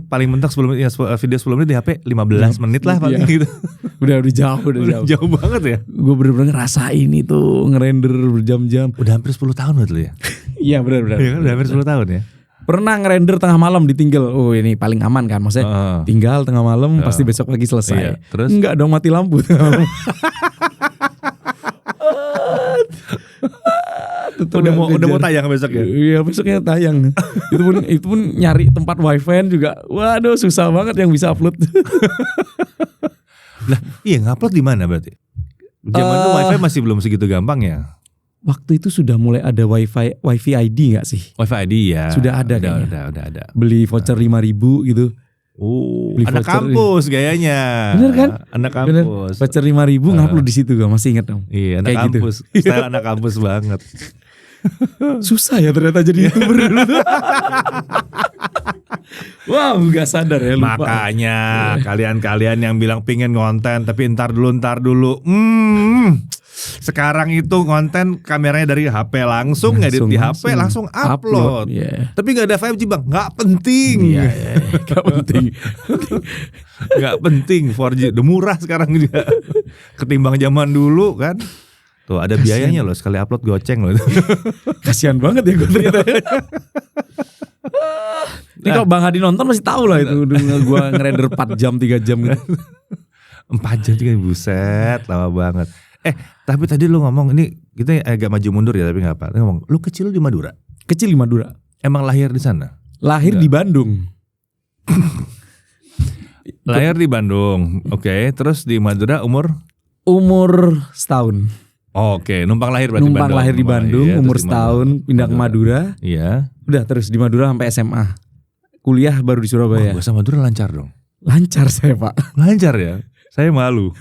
paling mentok 10 menit ya, video 10 menit di HP 15 menit lah paling Iya. gitu. Udah jauh, udah jauh. Jauh banget ya. Gue bener-bener ngerasain itu ngerender berjam-jam. Udah hampir 10 tahun berarti ya. Iya benar-benar. Iya kan udah hampir 10 tahun ya. Pernah ngerender tengah malam ditinggal. Oh ini paling aman kan. Maksudnya tinggal tengah malam pasti besok pagi selesai. Iya, terus? Enggak dong mati lampu. Udah mau tayang besok ya. Iya besoknya tayang. itu pun nyari tempat wifi juga. Waduh susah banget yang bisa upload. Lah, iya ngupload di mana berarti? Zaman itu wifi masih belum segitu gampang ya. Waktu itu sudah mulai ada wifi ID nggak sih? Wifi ID ya. Sudah ada kayaknya. Udah ada. Beli voucher 5.000 gitu. Oh, Beli anak voucher. kampus gayanya. Bener kan? Anak Bener. kampus. Voucher 5.000 ngupload di situ gue masih ingat dong. Iya, anak Kayak gitu. kampus. Style anak kampus banget. Susah ya ternyata jadi YouTuber dulu. Wow, gak sadar ya lupa. Makanya kalian-kalian yang bilang pingin konten tapi ntar dulu. Sekarang itu konten kameranya dari HP langsung ngedit di HP langsung upload. Yeah. Tapi nggak ada 5G bang, nggak penting. Iya, gak penting. Nggak penting 4G, udah murah sekarang juga. Ketimbang zaman dulu kan. Tuh ada biayanya loh sekali upload goceng loh. Kasian banget ya gue ternyata. Ini kalau Bang Hadi nonton masih tahu lah itu. Gue ngerender 4 jam 3 jam gitu. 4 jam juga buset, lama banget. Tapi tadi lu ngomong ini kita agak maju mundur ya tapi nggak apa. Lu ngomong lu kecil di Madura. Kecil di Madura. Emang lahir di sana? Lahir di Bandung. Lahir di Bandung. Oke, terus di Madura umur? Umur setahun. Oke, numpang lahir berarti Numpang Bandung. lahir di Bandung, Iya, umur terus di setahun, pindah ke Madura. Iya. Udah terus di Madura sampai SMA. Kuliah baru di Surabaya. Bahasa Madura lancar dong. Lancar saya Pak. Lancar ya. Saya malu.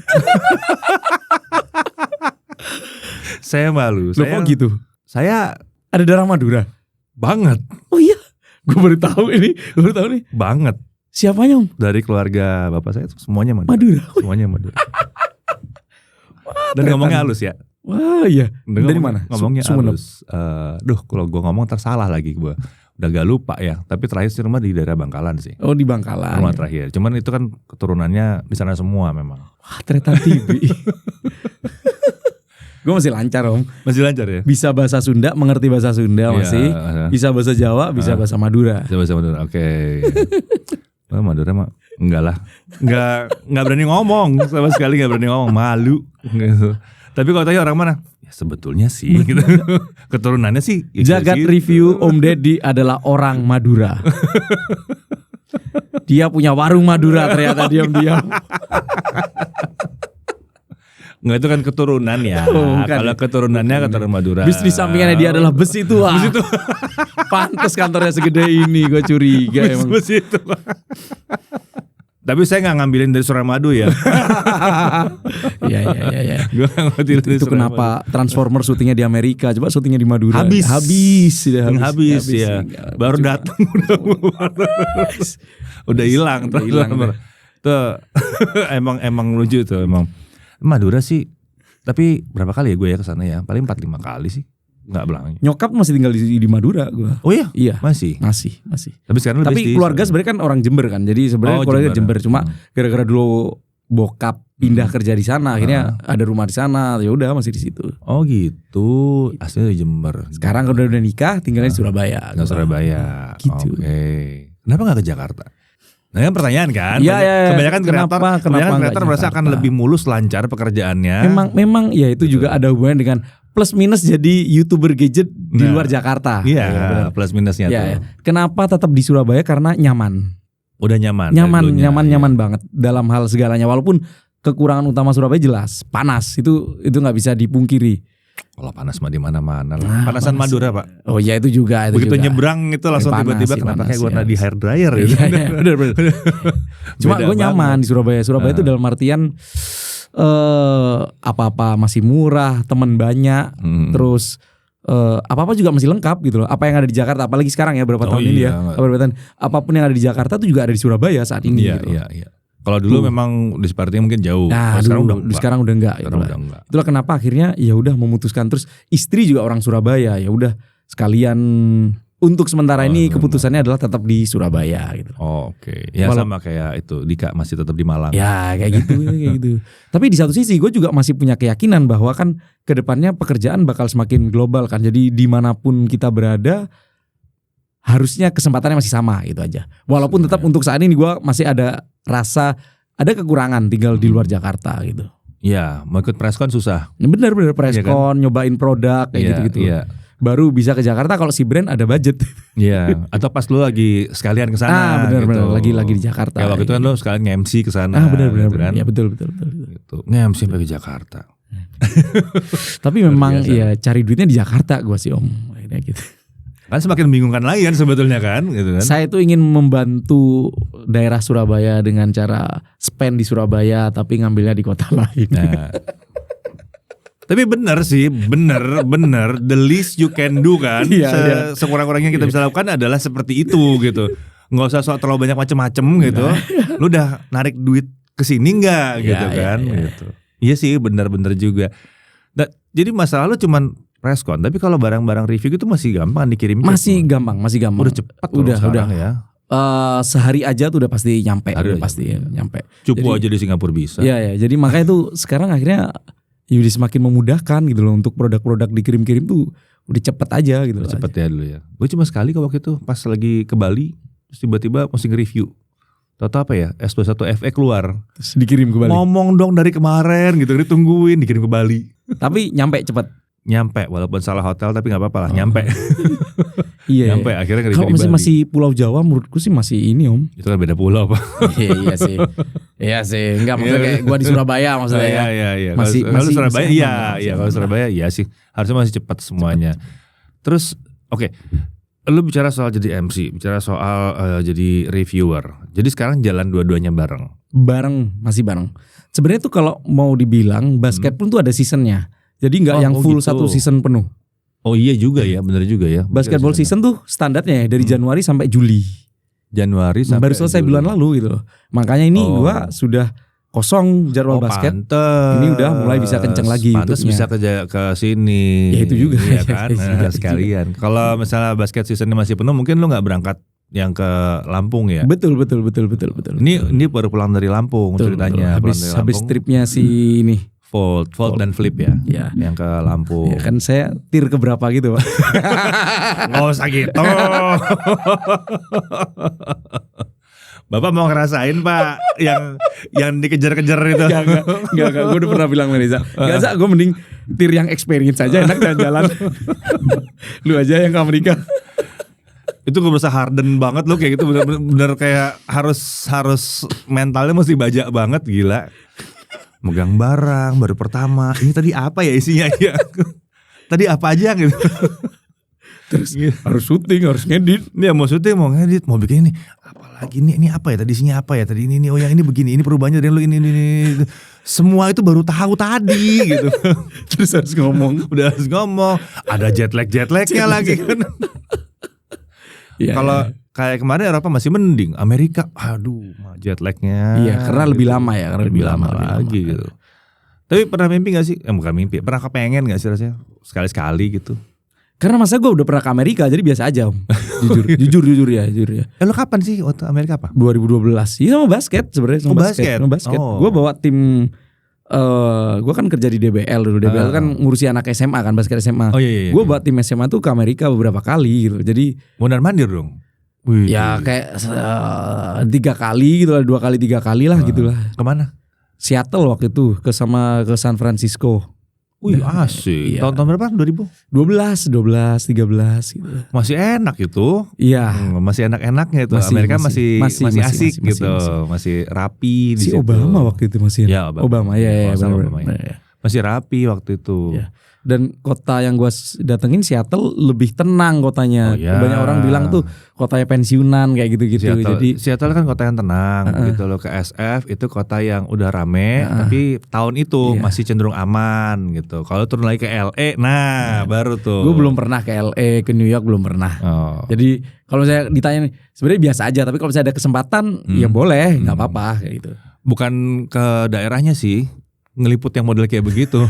Saya malu. Loh kok gitu? Saya Ada darah Madura? banget. Oh iya. Gue baru tahu ini. Gue baru tahu nih. Banget. Siapanya Om? Dari keluarga bapak saya semuanya Madura. Madura. Semuanya Madura. Dan ngomongnya halus ya. Wah iya. Dan Dari mana? Ngomongnya Sumeneb. halus. Kalau gue ngomong tersalah lagi gue. Udah gak lupa ya. Tapi terakhir sih rumah di daerah Bangkalan sih. Oh di Bangkalan. Rumah terakhir. Cuman itu kan keturunannya di sana semua memang. Wah ternyata TV. Gue masih lancar Om. Masih lancar ya? Bisa bahasa Sunda, mengerti bahasa Sunda masih. Bisa bahasa Jawa, bisa bahasa Madura. Bahasa Madura. Oke. Oh, Madura mah enggak lah. Enggak berani ngomong. Sama sekali enggak berani ngomong. Malu. Gitu. Tapi kalau tanya orang mana? Ya sebetulnya sih gitu. Keturunannya sih ya Jagat gitu. review Om Deddy adalah orang Madura. Dia punya warung Madura ternyata diam-diam. Enggak itu kan keturunan ya. Oh, bukan. Kalau keturunannya keturunan Madura. Bisnis sampingannya dia adalah besi tua. Besi tua. Pantes kantornya segede ini, gue curiga emang. Besi tua. Tapi saya nggak ngambilin dari Suramadu ya. Iya. Gue nggak ngambil dari Itu kenapa Transformer syutingnya di Amerika, coba syutingnya di Madura. Habis Sudah habis ya. Baru datang udah hilang. Udah hilang. Tuh emang lucu tuh emang. Madura sih Tapi berapa kali ya gue ya ke sana ya? Paling 4-5 kali sih. Enggak belang. Nyokap masih tinggal di Madura gue. Oh iya? Iya. Masih. Tapi sekarang tapi keluarga sebenarnya kan orang Jember kan. Jadi sebenarnya keluarga Jember. Cuma gara-gara dulu bokap pindah kerja di sana, akhirnya ada rumah di sana. Ya udah masih di situ. Oh gitu. Aslinya di Jember. Sekarang udah nikah, tinggalnya di Surabaya. Surabaya. Gitu. Oke. Kenapa nggak ke Jakarta? Nah, kan pertanyaan kan. Iya. Kebanyakan kreator merasa akan Jakarta? lebih mulus lancar pekerjaannya. Memang ya itu juga ada hubungan dengan plus minus jadi YouTuber gadget di luar Jakarta. Iya, plus minusnya tuh. Ya. Kenapa tetap di Surabaya? Karena nyaman. Udah nyaman. Nyaman banget dalam hal segalanya. Walaupun kekurangan utama Surabaya jelas, panas. Itu nggak bisa dipungkiri. Kalau panas mah di mana-mana lah. Panasan Madura, Pak. Oh ya itu juga. Begitu nyebrang itu langsung tiba-tiba kenapa kayak gue di hair dryer gitu. Iya, bener. Cuma gue nyaman di Surabaya. Surabaya itu dalam artian apa-apa masih murah, teman banyak, terus apa-apa juga masih lengkap gitu loh. Apa yang ada di Jakarta, apalagi sekarang ya berapa tahun ini ya. Apapun yang ada di Jakarta itu juga ada di Surabaya saat ini. Iya. Kalau dulu memang di Sepertinya mungkin jauh. Nah, sekarang udah enggak. Itulah kenapa akhirnya ya udah memutuskan, terus istri juga orang Surabaya, ya udah sekalian untuk sementara ini keputusannya adalah tetap di Surabaya gitu. Oke. Ya sama kayak itu Dika masih tetap di Malang. Ya kayak gitu. Tapi di satu sisi gue juga masih punya keyakinan bahwa kan kedepannya pekerjaan bakal semakin global kan. Jadi dimanapun kita berada harusnya kesempatannya masih sama gitu aja. Walaupun tetap untuk saat ini gue masih ada rasa ada kekurangan tinggal di luar Jakarta gitu. Iya, mau ikut preskon susah. Bener preskon, nyobain produk kayak gitu-gitu. Iya. Baru bisa ke Jakarta kalau si brand ada budget. Iya, atau pas lu lagi sekalian ke sana. Bener gitu. lagi di Jakarta. Ya waktu itu kan lu sekalian nge-MC ke sana. Bener. Kan? Ya betul. Gitu. Nge-MC sampai ke Jakarta. Tapi memang ya cari duitnya di Jakarta gua sih Om. Akhirnya gitu. Kan semakin membingungkan lagi kan sebetulnya kan, gitu kan. Saya tuh ingin membantu daerah Surabaya dengan cara spend di Surabaya tapi ngambilnya di kota lain. Nah. Tapi benar sih, benar. The least you can do kan. Sekurang-kurangnya kita bisa lakukan adalah seperti itu gitu. Nggak usah soal terlalu banyak macem-macem gitu. Lu udah narik duit ke sini nggak gitu kan? Gitu. Iya sih, benar-benar juga. Jadi masalah lu cuman preskon, tapi kalau barang-barang review itu masih gampang dikirim. Masih gampang. Udah cepat udah ya. Sehari aja tuh udah pasti nyampe. Nyampe. Cupu aja di Singapura bisa. Iya. Jadi makanya tuh sekarang akhirnya udah semakin memudahkan gitu loh untuk produk-produk dikirim-kirim tuh udah cepet aja gitu. Cepet ya dulu ya. Gue cuma sekali waktu itu pas lagi ke Bali, terus tiba-tiba mesti nge-review. Tahu apa ya? S21 FE keluar. Terus dikirim ke Bali. Ngomong dong dari kemarin gitu, ditungguin dikirim ke Bali. Tapi nyampe cepet. Nyampe walaupun salah hotel tapi nggak apa-apa lah, nyampe. Iya. Nyampe akhirnya kalau masih Pulau Jawa menurutku sih masih ini Om. Itu kan beda pulau Pak. Iya sih. Enggak maksudnya kayak gua di Surabaya maksudnya ya. Iya. Masih Surabaya iya. Kalau Surabaya iya sih. Harusnya masih cepat semuanya. Terus oke. Lu bicara soal jadi MC, bicara soal jadi reviewer. Jadi sekarang jalan dua-duanya bareng. Masih bareng. Sebenarnya tuh kalau mau dibilang basket pun tuh ada seasonnya. Jadi nggak yang full gitu. Satu season penuh. Oh iya juga ya, benar juga ya. Basketball season tuh standarnya ya dari Januari sampai Juli. Baru selesai Juli. Bulan lalu gitu. Makanya ini gua sudah kosong jadwal basket. Pantes. Ini udah mulai bisa kenceng lagi. Pantes bisa ke sini. Ya itu juga. Iya kan. Sekalian. Kalau misalnya basket seasonnya masih penuh, mungkin lu nggak berangkat yang ke Lampung ya. Betul. Ini baru pulang dari Lampung ceritanya. Habis tripnya si ini. Fold dan flip ya. Yang ke Lampung. Ya kan saya tir ke berapa gitu Pak. Nggak usah gitu. Bapak mau ngerasain Pak yang dikejar-kejar itu. Enggak. Gue udah pernah bilang Reza. Enggak, gue mending tir yang experience aja, enak jalan-jalan. Lu aja yang ke Amerika. Itu gue berasa harden banget lo kayak gitu, bener kayak harus mentalnya mesti bajak banget, gila. Megang barang baru pertama, ini tadi apa ya isinya ya? Tadi apa aja gitu. Terus harus syuting, harus ngedit. Nih mau syuting, mau ngedit, mau bikin ini. Apalagi ini apa ya? Tadi isinya apa ya? Tadi ini oh yang ini begini, ini perubahannya dari lu ini. Semua itu baru tahu tadi gitu. Terus harus ngomong, ada jet lagnya lagi kan. Kalau kayak kemarin Eropa masih mending, Amerika aduh jet lagnya. Iya, karena lebih lama ya, lebih lama lagi gitu. Tapi pernah mimpi gak sih? Bukan mimpi, pernah kepengen gak sih rasanya sekali-sekali gitu? Karena masa gue udah pernah ke Amerika jadi biasa aja om. jujur ya. Lo kapan sih waktu Amerika apa? 2012. Iya sama basket sebenarnya. Sama basket. Oh. Gue bawa tim. Gue kan kerja di DBL dulu. DBL kan ngurusi anak SMA kan, basket SMA. Oh iya. Gue bawa tim SMA tuh ke Amerika beberapa kali gitu. Jadi mondar mandir dong. ya kayak 3 kali gitu lah, 2 kali 3 kali lah gitulah. Kemana? Seattle waktu itu ke San Francisco. Wih asik. Iya. Tahun berapa? 2000? 12, 13 gitu. Masih enak itu. Iya. Masih enak-enaknya itu. Amerika masih asik gitu. Masih rapi di si situ. Obama waktu itu masih. Ya, Obama ya Obama, ya. Masih rapi waktu itu. Ya. Dan kota yang gue datengin Seattle lebih tenang kotanya. Oh, ya. Banyak orang bilang tuh kotanya pensiunan kayak gitu-gitu. Seattle kan kota yang tenang gitu loh. Ke SF itu kota yang udah rame tapi tahun itu masih cenderung aman gitu. Kalau turun lagi ke LA baru tuh. Gue belum pernah ke LA, ke New York belum pernah. Jadi kalau saya ditanya sebenarnya biasa aja, tapi kalau saya ada kesempatan ya boleh, nggak apa-apa kayak gitu. Bukan ke daerahnya sih, ngeliput yang model kayak begitu.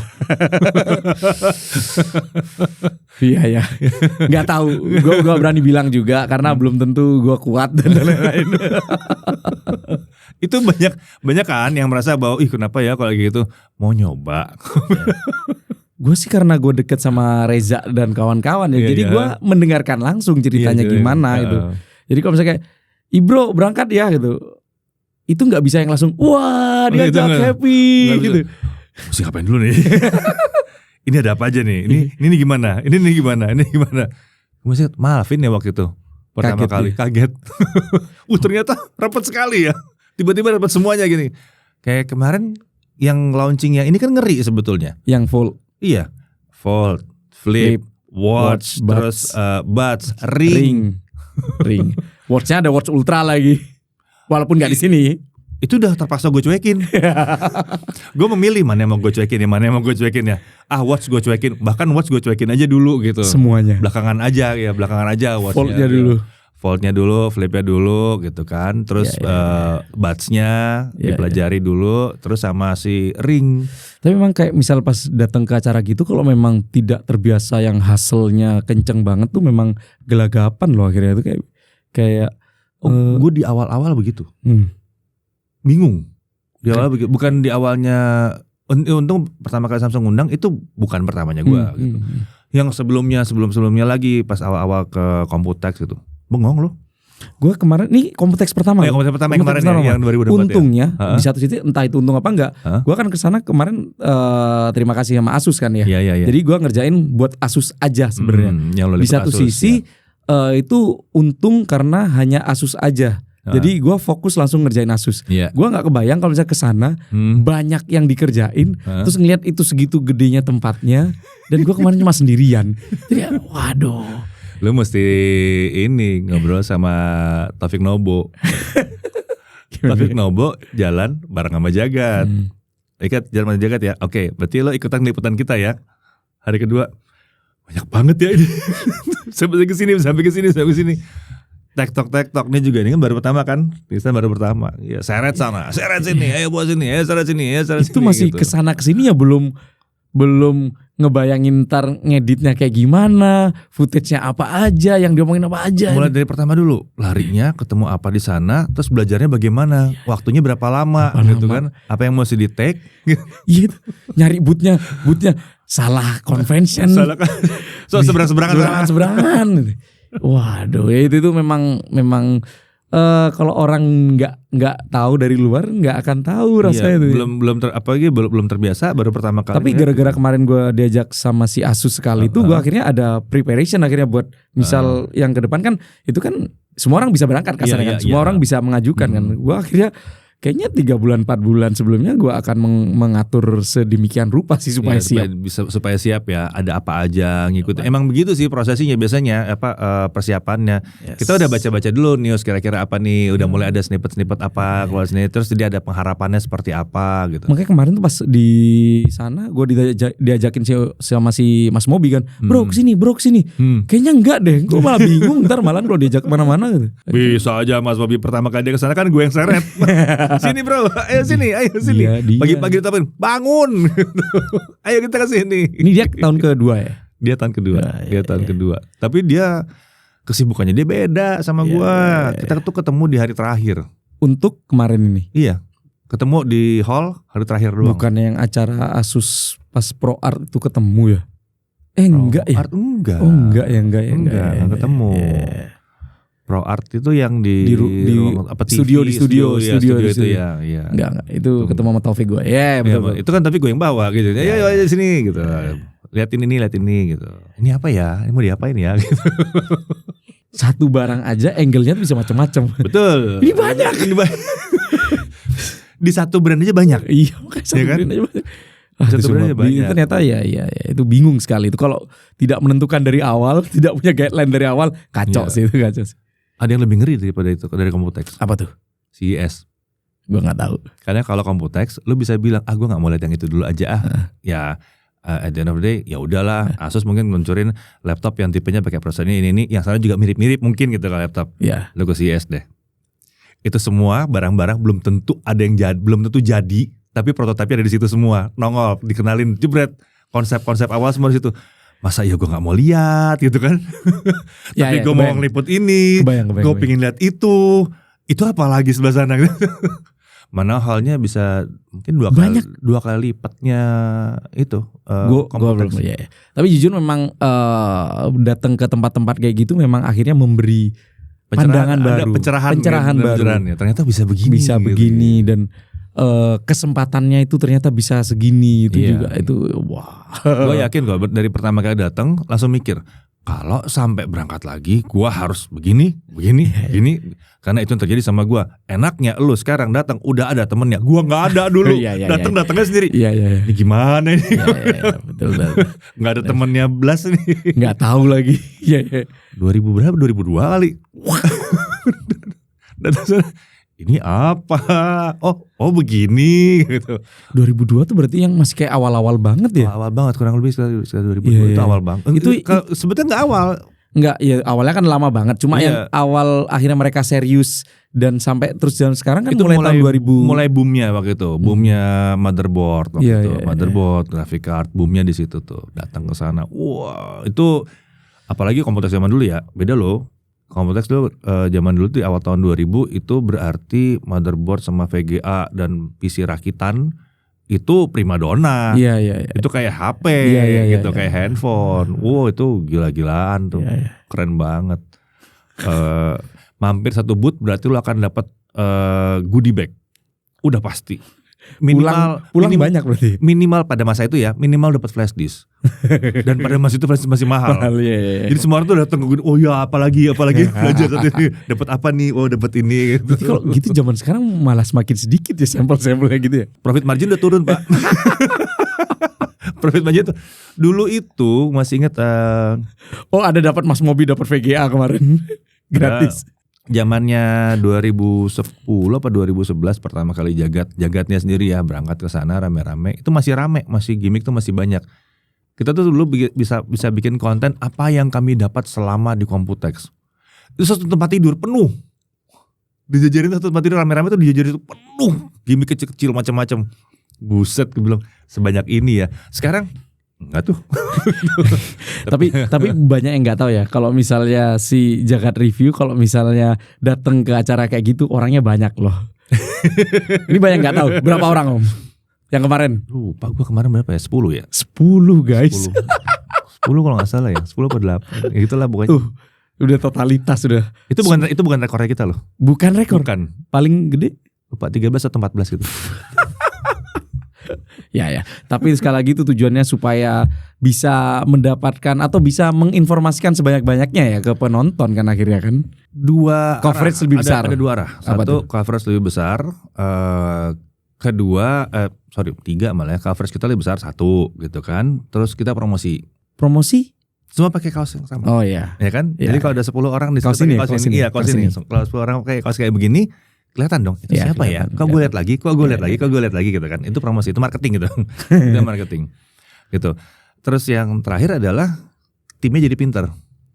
Iya ya, nggak tahu. Gue berani bilang juga karena belum tentu gue kuat dan lain-lain. Itu banyak kan yang merasa bahwa kenapa ya kalau gitu, mau nyoba. Gue sih karena gue deket sama Reza dan kawan-kawan ya, jadi gue mendengarkan langsung ceritanya gimana gitu. Jadi kalau misalnya kayak, Ibro berangkat ya gitu, itu nggak bisa yang langsung wah diajak happy gitu. Mesti ngapain dulu nih? Ini ada apa aja nih? Ini gimana? Ini gimana? Mesti maafin ya waktu itu pertama kali kaget. Ternyata rapat sekali ya. Tiba-tiba dapat semuanya gini. Kayak kemarin yang launchingnya ini kan ngeri sebetulnya. Yang fold. Iya. Fold, flip, watch, terus buds, ring. Watchnya ada watch ultra lagi. Walaupun gak di sini. Itu udah terpaksa gue cuekin. Gue memilih mana yang mau gue cuekin, mana yang mau gue cuekin ya. Watch gue cuekin, bahkan watch gue cuekin aja dulu gitu. Semuanya. Belakangan aja watchnya. Foldnya dulu, flipnya dulu gitu kan. Terus buds-nya dipelajari dulu. Terus sama si ring. Tapi memang kayak misal pas datang ke acara gitu, kalau memang tidak terbiasa yang hustle-nya kenceng banget tuh memang gelagapan loh akhirnya itu kayak gue di awal-awal begitu. Bingung. Di awal begitu. Bukan di awalnya. Untung pertama kali Samsung ngundang itu bukan pertamanya gue gitu. Yang sebelumnya lagi pas awal-awal ke Computex gitu. Bengong loh. Gue kemarin nih Computex pertama. Computex pertama yang kemarin yang 2024. Untungnya di satu sisi entah itu untung apa enggak. Gue kan kesana kemarin terima kasih sama Asus kan ya. Iya. Jadi gue ngerjain buat Asus aja sebenarnya. Di satu sisi itu untung karena hanya Asus aja. Jadi gue fokus langsung ngerjain Asus. Gue nggak kebayang kalau misalnya kesana banyak yang dikerjain, terus ngeliat itu segitu gedenya tempatnya, dan gue kemarin cuma sendirian. Jadi waduh. Lu mesti ini ngobrol sama Taufik Nobo. Taufik Nobo jalan bareng sama Jagat. Jalan sama Jagat ya. Oke, berarti lo ikutan liputan kita ya. Hari kedua banyak banget ya ini. sampai ke sini. Tektok ini juga ini kan baru pertama kan. Bisa baru pertama. Ya seret sana, seret sini, ayo bawa sini, seret sini, seret itu sini. Masih gitu. kesana kesini ya belum ngebayangin ntar ngeditnya kayak gimana, footage-nya apa aja, yang diomongin apa aja. Mulai dari pertama dulu, larinya ketemu apa di sana, terus belajarnya bagaimana, waktunya berapa lama gitu kan, apa yang mesti di take. Iya, nyari bootnya salah convention. Seberangan. Waduh, ya itu memang kalau orang nggak tahu dari luar nggak akan tahu rasanya itu. Belum terbiasa baru pertama kali. Tapi gara-gara kemarin gue diajak sama si Asus sekali itu gue akhirnya ada preparation akhirnya buat misal yang ke depan kan itu kan semua orang bisa berangkat kasarnya kan. Semua orang bisa mengajukan kan. Gue akhirnya kayaknya 3 bulan 4 bulan sebelumnya gue akan mengatur sedemikian rupa sih supaya siap. Supaya siap ya, ada apa aja ngikutin. Emang begitu sih prosesnya biasanya persiapannya. Kita udah baca-baca dulu news kira-kira apa nih, udah mulai ada snippet apa keluar sini, terus jadi ada pengharapannya seperti apa gitu. Makanya kemarin tuh pas di sana gue diajakin sama si Mas Mobi kan, bro kesini. Kayaknya enggak deh, gue malah bingung ntar malah kalau diajak kemana-mana gitu. Bisa aja Mas Mobi pertama kali dia kesana kan gue yang seret. Sini bro, ayo sini, ayo sini. Dia. Pagi-pagi ditelepon, bangun. Ayo kita ke sini. Ini dia tahun kedua ya? Dia tahun kedua, Iya, tahun kedua. Tapi dia kesibukannya dia beda sama gua. Kita tuh ketemu di hari terakhir. Untuk kemarin ini? Iya, ketemu di hall hari terakhir doang. Bukan yang acara Asus pas Pro Art itu ketemu ya? Enggak ya? Art enggak. Oh enggak ya, enggak ketemu. Iya. Pro Art itu yang di ruang, apa, TV, studio studio di itu studio. ya, iya. Enggak, itu ketemu sama Taufik gue. Ya, Iya, betul. itu kan tapi gue yang bawa gitu. Ayo sini gitu. Liatin ini gitu. Ini apa ya? Ini mau diapain ya? Gitu. Satu barang aja angle-nya tuh bisa macam-macam. Betul. Ini banyak. Di satu brand aja banyak. Iya, makanya satu Iya kan? brand aja banyak. Satu brand aja banyak. Ternyata ya, itu bingung sekali. Itu kalau tidak menentukan dari awal, tidak punya guideline dari awal, kacau Iya. sih itu, kacau sih. Ada yang lebih ngeri daripada itu dari Computex. Apa tuh? CES. Gue nggak tahu. Karena kalau Computex lu bisa bilang, gue nggak mau lihat yang itu dulu aja ya. At the end of the day ya udahlah, Asus mungkin meluncurin laptop yang tipenya pakai prosesor ini yang sana juga mirip-mirip mungkin gitu kan laptop. Ya. Lu ke CES deh. Itu semua barang-barang belum tentu ada yang belum tentu jadi, tapi prototipenya ada di situ semua. Nongol, dikenalin, jebret. Konsep-konsep awal semua di situ. Masa ya gue gak mau lihat gitu kan. Tapi gue mau ngeliput ini, gue pengen lihat itu apa lagi sebelah sana. Mana halnya bisa mungkin dua kali lipatnya itu. Gue belum ya. Tapi jujur memang datang ke tempat-tempat kayak gitu memang akhirnya memberi pandangan baru, pencerahan baru. Ya. Ternyata bisa begini. Bisa gitu. begini dan kesempatannya itu ternyata bisa segini itu juga itu wah. Gue yakin gue dari pertama kali datang langsung mikir kalau sampai berangkat lagi gue harus begini karena itu yang terjadi sama gue. Enaknya lu sekarang datang udah ada temennya, gue nggak ada dulu. Datangnya sendiri. Ini gimana ini? Betul. Nggak ada temennya Blas nih. Nggak tahu lagi. 2000 berapa? 2002 kali. Datang sana. Ini apa? Oh begini gitu. 2002 tuh berarti yang masih kayak awal-awal banget ya? Awal banget, kurang lebih sekitar 2002 itu awal banget. Itu sebetulnya nggak awal. Enggak, ya awalnya kan lama banget. Cuma yang awal akhirnya mereka serius dan sampai terus jalan sekarang kan itu mulai tahun 2000. Mulai boomnya waktu itu, boomnya motherboard waktu itu, motherboard, graphic card, boomnya di situ tuh. Datang ke sana, wah itu apalagi Computex zaman dulu ya, beda loh. Computex dulu zaman dulu tuh awal tahun 2000 itu berarti motherboard sama VGA dan PC rakitan itu primadona. Iya. Itu kayak HP gitu, kayak handphone. Wow, itu gila-gilaan tuh. Keren banget. Mampir satu booth berarti lu akan dapat goodie bag. Udah pasti. Pulang banyak berarti. Minimal pada masa itu ya, minimal dapat flash disk. Dan pada masa itu flash disk masih mahal. Jadi semua orang tuh datang ke oh ya apalagi belajar satu ini. Dapat apa nih? Oh dapat ini gitu. Berarti kalau gitu zaman sekarang malah semakin sedikit ya sampel-sampelnya gitu ya. Profit margin udah turun, Pak. Profit margin tuh dulu itu masih ingat ada dapat Mas Mobi dapat VGA kemarin. Gratis. Zamannya 2010 apa 2011 pertama kali jagatnya sendiri ya berangkat ke sana rame-rame. Itu masih rame, masih gimmick tuh masih banyak. Kita tuh dulu bisa bikin konten apa yang kami dapat selama di Computex. Itu satu tempat tidur penuh. Dijajarin satu tempat tidur rame-rame tuh dijajarin itu penuh. Gimmick kecil-kecil macam-macam. Buset gue bilang sebanyak ini ya. Sekarang enggak tuh. tapi banyak yang nggak tahu ya kalau misalnya si Jagat Review kalau misalnya datang ke acara kayak gitu orangnya banyak loh. Ini banyak nggak tahu berapa orang Om yang kemarin? Lupa gue kemarin berapa ya? 10 ya? 10 guys. 10 kalau nggak salah ya. 10 atau 8. Ya itulah pokoknya. Udah totalitas udah. Itu bukan rekornya kita loh. Bukan rekor. Bukan. Paling gede? Lupa 13 atau 14 gitu. Ya. Tapi sekali lagi itu tujuannya supaya bisa mendapatkan atau bisa menginformasikan sebanyak-banyaknya ya ke penonton kan akhirnya kan. Coverage lebih besar. Ada dua arah. Satu coverage lebih besar. Kedua, tiga malah ya. Coverage kita lebih besar satu gitu kan. Terus kita promosi. Semua pakai kaos yang sama. Oh iya. Ya kan? Ya. Jadi kalau ada 10 orang di kaos ini. Iya kaos ini. Kalau 10 orang pakai kaos kayak begini. Kelihatan dong itu siapa ya? Kok gue lihat lagi gitu kan. Itu promosi, itu marketing gitu. Itu marketing. Gitu. Terus yang terakhir adalah timnya jadi pinter.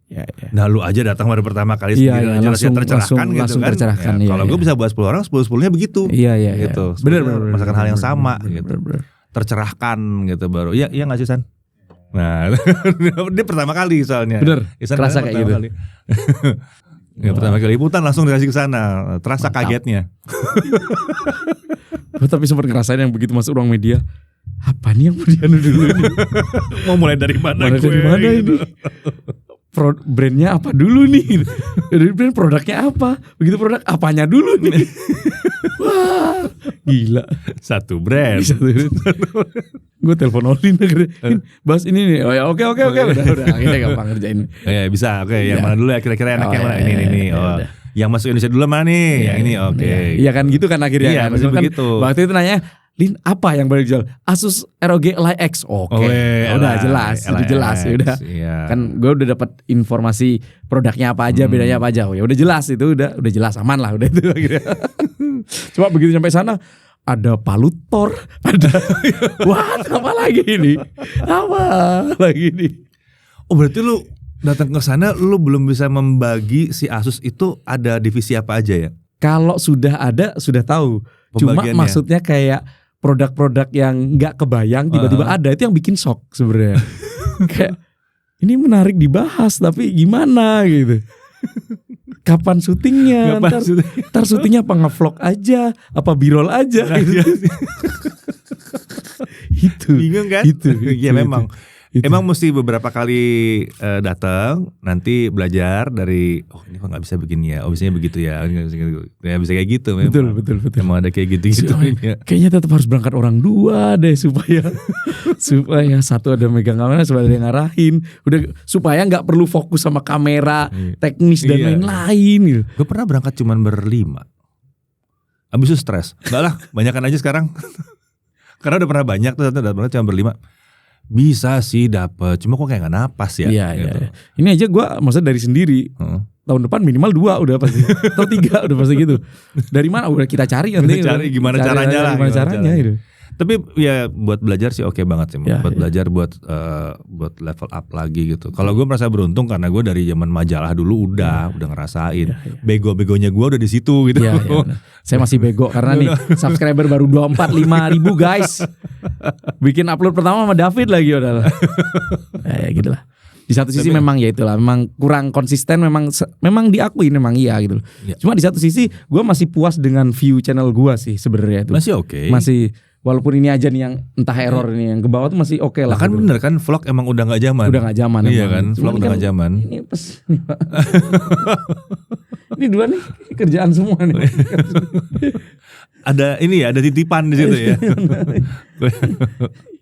Ya, ya. Nah lu aja datang baru pertama kali Iya, sendiri iya, aja langsung tercerahkan gitu langsung kan. tercerahkan, Ya, iya, kalau iya. gue bisa buat 10 orang 10-10-nya begitu. Iya, iya, Gitu. iya. Benar, Merasakan hal yang sama benar, gitu. benar. Tercerahkan gitu baru. Iya nggak sih San? Nah dia pertama kali soalnya. Bener, Isan kerasa pertama kayak gitu. kali. Ya, pertama kali liputan langsung dikasih ke sana. Terasa Mantap. kagetnya. Gue tapi sempat ngerasain yang begitu masuk ruang media. Apa nih yang mau dianu dulu ini? Mau mulai dari mana gue? Dari mana gitu. ini? Brandnya apa dulu nih? Dari brand produknya apa? Begitu produk apanya dulu nih? Wah, gila. Satu brand. Gue telepon Olin akhirnya, bahas ini nih. Oh ya oke udah akhirnya gampang ngerjain. Ya bisa, oke. Yang Ya. mana dulu ya kira-kira enaknya Oh, mana? ya, Ini. ya, Oh. udah. Yang masuk Indonesia dulu mana nih? Yang ini oke. Iya kan gitu kan akhirnya. Iya, kan. pasti Kan begitu. Waktu itu nanya, Lin apa yang boleh dijual? Asus ROG Ally X. Oke. Udah jelas, udah jelas ya udah. Iya. Kan gue udah dapat informasi produknya apa aja, bedanya apa aja. Oh ya udah jelas itu, udah jelas aman lah udah itu akhirnya. Cuma begitu sampai sana ada palutor, ada wah apa lagi ini? Apa lagi ini? Oh berarti lu datang ke sana lu belum bisa membagi si Asus itu ada divisi apa aja ya? Kalau sudah ada sudah tahu. Cuma Pembagiannya. maksudnya kayak produk-produk yang nggak kebayang tiba-tiba ada, itu yang bikin shock sebenarnya. Kayak ini menarik dibahas tapi gimana gitu. Kapan syutingnya? Ntar syutingnya apa ngevlog aja, apa birol aja gitu. Itu. Bingung kan? Itu. Iya memang. Itu. Emang mesti beberapa kali datang, nanti belajar dari ini kok nggak bisa begini ya, bisanya begitu ya, ya bisa kayak gitu. Memang. Betul. Emang ada kayak gitu. Kayaknya tetap harus berangkat orang dua deh supaya satu ada megang kamera, supaya ada yang ngarahin. Udah supaya nggak perlu fokus sama kamera, teknis dan Iya. lain-lain gitu. Gue pernah berangkat cuman berlima. Abis itu stres. Enggak lah, banyakan aja sekarang. Karena udah pernah banyak tuh udah berangkat cuma berlima. Bisa sih dapet, cuma kok kayak gak napas ya. Iya, gitu. iya. Ini aja gue maksudnya dari sendiri. Tahun depan minimal 2 udah pasti. Atau 3 udah pasti gitu. Dari mana udah kita cari nanti. Kita cari gimana caranya lah. Gimana caranya gitu. Tapi ya buat belajar sih oke banget sih. Ya, buat ya. belajar buat level up lagi gitu. Kalau gue merasa beruntung karena gue dari zaman majalah dulu udah ngerasain. Bego-begonya gue udah di situ gitu. Iya, iya. Saya masih bego karena nih subscriber baru 24.5 ribu guys. Bikin upload pertama sama David lagi udah. Ya gitu lah. Di satu sisi memang ya itulah, memang kurang konsisten, memang diakui memang iya gitu. Ya. Cuma di satu sisi gue masih puas dengan view channel gue sih sebenarnya itu. Masih oke. Masih walaupun ini aja nih yang entah error nih yang ke bawah tuh masih oke lah. Lah kan gitu. bener kan vlog emang udah gak zaman. Udah gak zaman Iya emang. kan, Cuman vlog udah gak zaman. Ini pes nih Pak. Ini dua nih kerjaan semua nih. Ada ini ya, ada titipan di situ ya.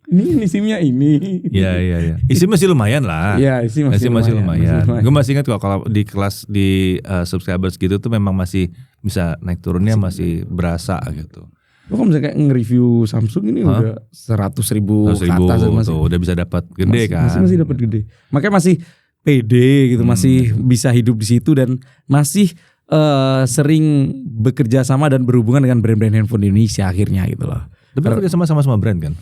Ini SIM-nya ini. Iya. Isi masih lumayan lah. Iya, isi masih lumayan. Gue masih ingat kok kalau di kelas di subscribers gitu tuh memang masih bisa naik turunnya masih berasa gitu. Lo kan bisa kayak nge-review Samsung ini udah 100.000 ke 100.000 atas masih. tuh udah bisa dapat gede kan. Masih dapat gede. Makanya masih pede gitu, masih bisa hidup di situ dan masih sering bekerja sama dan berhubungan dengan brand-brand handphone di Indonesia akhirnya gitu loh. Tapi kerja sama semua brand kan.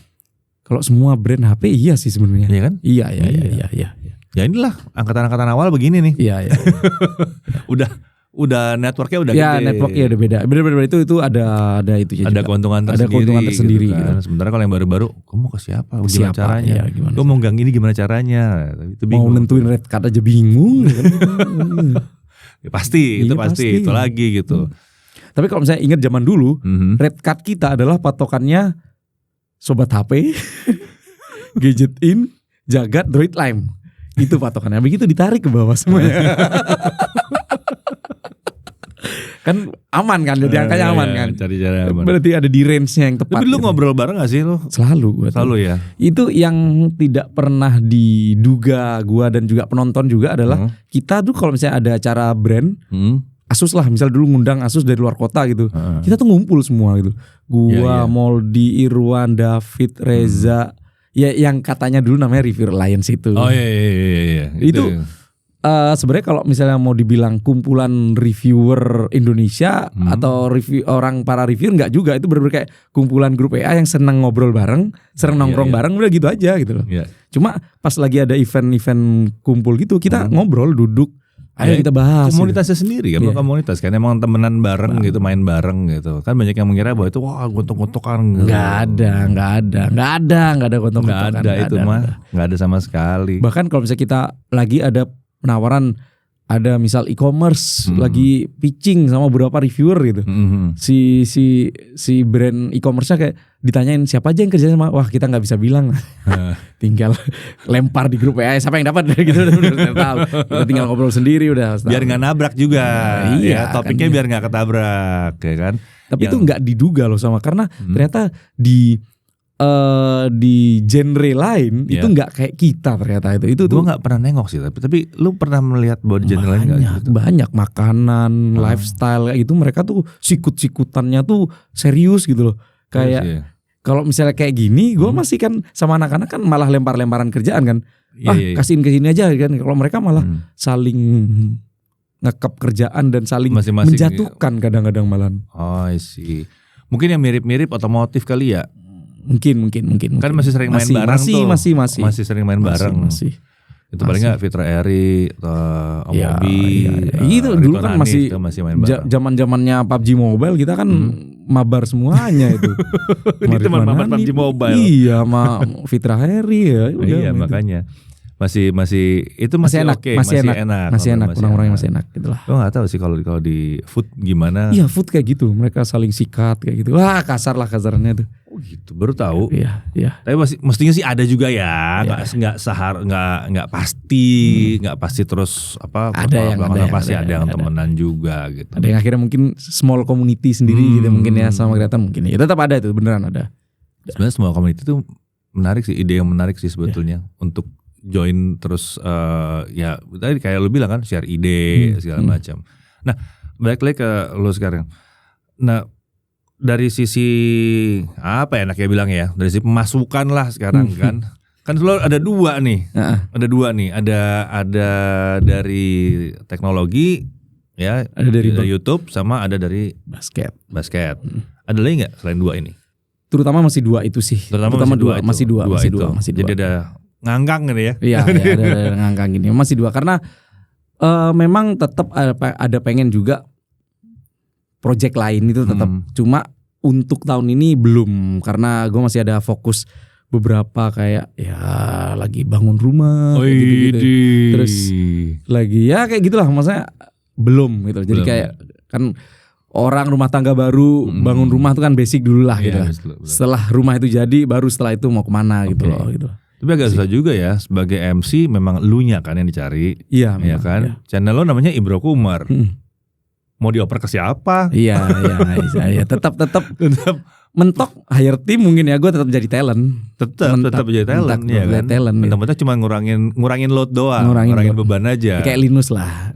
Kalau semua brand HP iya sih sebenarnya. Iya kan? Iya. Ya inilah angkatan-angkatan awal begini nih. Iya. Udah networknya udah Ya gede. networknya udah beda. Bener-bener itu ada itu ya. Ada juga. keuntungan Ada tersendiri. keuntungan tersendiri gitu kan. Sementara kalau yang baru-baru, kamu mau ke siapa? Gimana Siapa? caranya? Iya, gimana Gue mau gang ini gimana caranya? Itu Mau bingung. nentuin red card aja bingung. Ya, pasti, itu Iya, pasti, pasti. itu lagi gitu. Tapi kalau misalnya ingat zaman dulu, Mhm. red card kita adalah patokannya sobat HP, gadget in, jagat, droid lime. Itu patokannya. Begitu ditarik ke bawah semuanya. Kan aman kan, jadi angkanya aman kan. Cari cara aman. Berarti ada di range-nya yang tepat. Tapi lu gitu. ngobrol bareng gak sih lu? Selalu gua tuh. Selalu ya? Itu yang tidak pernah diduga gua dan juga penonton juga adalah kita tuh kalau misalnya ada acara brand Asus lah, misal dulu ngundang Asus dari luar kota gitu. Kita tuh ngumpul semua gitu. Gua, Moldi, Irwan, David, Reza, ya yang katanya dulu namanya Review Alliance itu. Oh iya. Itu sebenarnya kalau misalnya mau dibilang kumpulan reviewer Indonesia atau para reviewer nggak juga, itu benar-benar kayak kumpulan grup EA yang senang ngobrol bareng, senang nongkrong bareng, udah gitu aja gitu loh. Cuma pas lagi ada event-event kumpul gitu kita ngobrol, duduk, ayo kita bahas. Komunitasnya sendiri kan, komunitas kan emang temenan bareng gitu, main bareng gitu. Kan banyak yang mengira bahwa itu wah gontok-gontokan. Nggak ada gontok-gontokan. Nggak ada sama sekali. Bahkan kalau misalnya kita lagi ada penawaran, ada misal e-commerce lagi pitching sama beberapa reviewer gitu. Si brand e-commerce-nya kayak ditanyain siapa aja yang kerja sama, wah kita nggak bisa bilang. Tinggal lempar di grup WA siapa yang dapat gitu, udah tahu. Kita tinggal ngobrol sendiri udah. Biar nggak nabrak juga. Iya, topiknya kan, biar nggak ketabrak, ya kan. Tapi itu nggak diduga loh sama, karena ternyata di genre lain itu nggak kayak kita ternyata itu. Gue nggak pernah nengok sih, tapi lu pernah melihat bahwa di genre lain nggak gitu? Banyak makanan, lifestyle kayak itu, mereka tuh sikut-sikutannya tuh serius gitu loh. Kayak kalau misalnya kayak gini, gue masih kan sama anak-anak kan malah lempar-lemparan kerjaan kan. Kasihin ke sini aja kan. Kalau mereka malah saling ngekep kerjaan dan saling menjatuhkan kadang-kadang malah. Oh, I see. Mungkin yang mirip-mirip otomotif kali ya. Mungkin. Kan masih sering main bareng tuh. Masih sering main bareng. Masih. Itu paling nggak Fitra Eri atau Om Obi. Itu dulu kan masih main bareng. Zaman-zamannya PUBG Mobile kita kan mabar semuanya itu. Ini teman mabar PUBG Mobile. Iya, sama Fitra Eri ya. Iya, makanya. Masih itu masih enak, oke, masih enak, orang-orangnya masih enak gitulah. Gue nggak tahu sih kalau di food gimana. Iya, food kayak gitu, mereka saling sikat kayak gitu. Wah, kasar lah kasarannya tuh. Oh gitu, baru tahu. Iya. Tapi mestinya sih ada juga ya, nggak pasti terus apa. Ada yang temenan juga gitu. Ada yang akhirnya mungkin small community sendiri gitu mungkin ya, sama kelihatan mungkin ya. Tetap ada itu, beneran ada. Sebenarnya small community itu menarik sih, ide yang menarik sih sebetulnya untuk join terus ya tadi kayak lu bilang kan, share ide segala macam. Nah, balik lagi ke lu sekarang. Nah, dari sisi apa ya enaknya bilang ya, dari sisi pemasukan lah sekarang kan selalu ada dua nih. Ada dari teknologi ya, ada dari YouTube sama ada dari basket. Ada lagi nggak selain dua ini? Terutama masih dua itu sih. Terutama masih dua. Jadi ada ngangkang gitu ya. Iya, ada ngangkang gini. Masih dua karena memang tetap ada pengen juga project lain itu tetap. Cuma untuk tahun ini belum, karena gue masih ada fokus beberapa kayak ya lagi bangun rumah gitu. Terus lagi ya kayak gitulah, maksudnya belum gitu. Jadi kayak kan orang rumah tangga baru bangun rumah itu kan basic dulu lah gitu. Betul. Setelah rumah itu jadi baru setelah itu mau kemana gitu loh gitu. Tapi agak susah juga ya sebagai MC, memang elunya kan yang dicari. Iya kan. Iya. Channel lo namanya Ibro Kumar. Mau dioper ke siapa? Iya. Tetap mentok hire team mungkin ya, gue tetap jadi talent. Tetap jadi talent ya kan. Talent. Mentok cuma ngurangin load doang, ngurangin beban aja. Kayak Linus lah.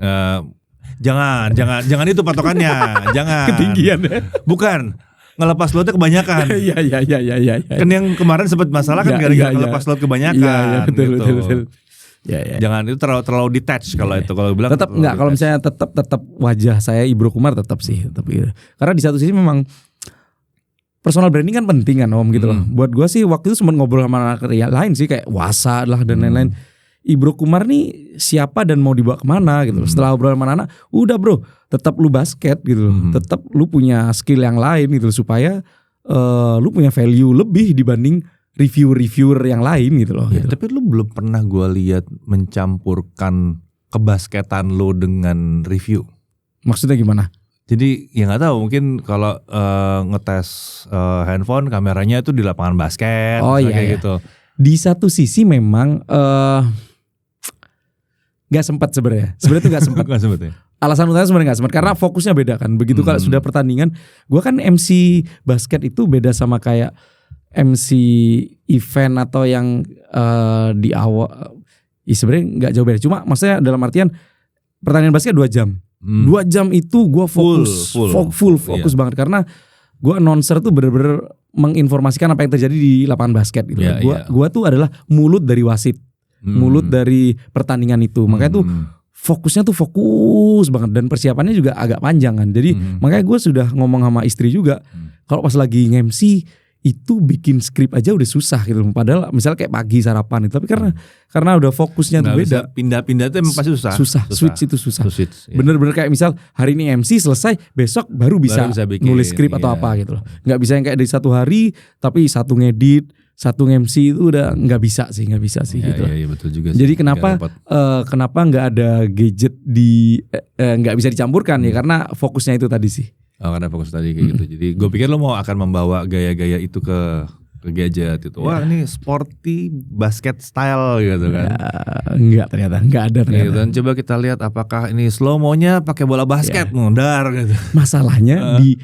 Jangan itu patokannya. Jangan. Ketinggian ya. Bukan. Ngelepas loadnya kebanyakan. Iya. Kan yang kemarin sempat masalah kan gara-gara ngelepas load kebanyakan. Iya, betul. Ya. Jangan itu terlalu detach kalau itu. Kalau bilang tetap enggak, kalau misalnya tetap wajah saya Ibro Kumar tetap sih, tapi karena di satu sisi memang personal branding kan penting kan Om gitu loh. Buat gue sih waktu itu sempat ngobrol sama anak lain sih kayak Wasa lah dan lain-lain. Ibro Kumar nih siapa dan mau dibawa kemana gitu. Setelah ngobrol sama anak, udah bro, tetap lu basket gitu loh. Tetap lu punya skill yang lain gitu loh, supaya lu punya value lebih dibanding reviewer yang lain gitu loh. Ya, gitu. Tapi lu belum pernah gue lihat mencampurkan kebasketan lu dengan review. Maksudnya gimana? Jadi ya nggak tahu, mungkin kalau ngetes handphone kameranya itu di lapangan basket, kayak gitu. Di satu sisi memang nggak sempat sebenarnya. Sebenarnya tuh nggak sempat. Nggak sempat ya. Alasan utamanya sebenarnya nggak sempat karena fokusnya beda kan. Begitu kalau sudah pertandingan, gue kan MC basket itu beda sama kayak MC event atau yang di awal. Sebenarnya nggak jauh beda. Cuma maksudnya dalam artian pertandingan basket 2 jam. 2 jam itu gue fokus banget karena gue announcer tuh bener-bener menginformasikan apa yang terjadi di lapangan basket gitu. Gue tuh adalah mulut dari wasit, mulut dari pertandingan itu. Makanya tuh fokusnya tuh fokus banget dan persiapannya juga agak panjang kan. Jadi makanya gue sudah ngomong sama istri juga, kalau pas lagi nge-MC itu bikin skrip aja udah susah gitu. Padahal misalnya kayak pagi sarapan itu, tapi karena udah fokusnya tuh beda. Pindah-pindah tuh emang pasti susah. Switch itu susah. Switch, ya. Bener-bener kayak misal hari ini MC selesai, besok baru bisa bikin, nulis skrip atau apa gitu loh. Nggak bisa yang kayak dari satu hari tapi satu ngedit, satu MC itu udah nggak bisa sih gitu. Iya, betul juga sih. Jadi kenapa nggak ada gadget nggak bisa dicampurkan ya karena fokusnya itu tadi sih. Oh, karena fokus tadi kayak gitu. Jadi gue pikir lo mau akan membawa gaya-gaya itu ke gadget itu. Wah, ini sporty basket style gitu kan. Enggak ternyata, enggak ada ternyata. Gitu. Dan coba kita lihat apakah ini slow mo-nya pakai bola basket mudar gitu. Masalahnya di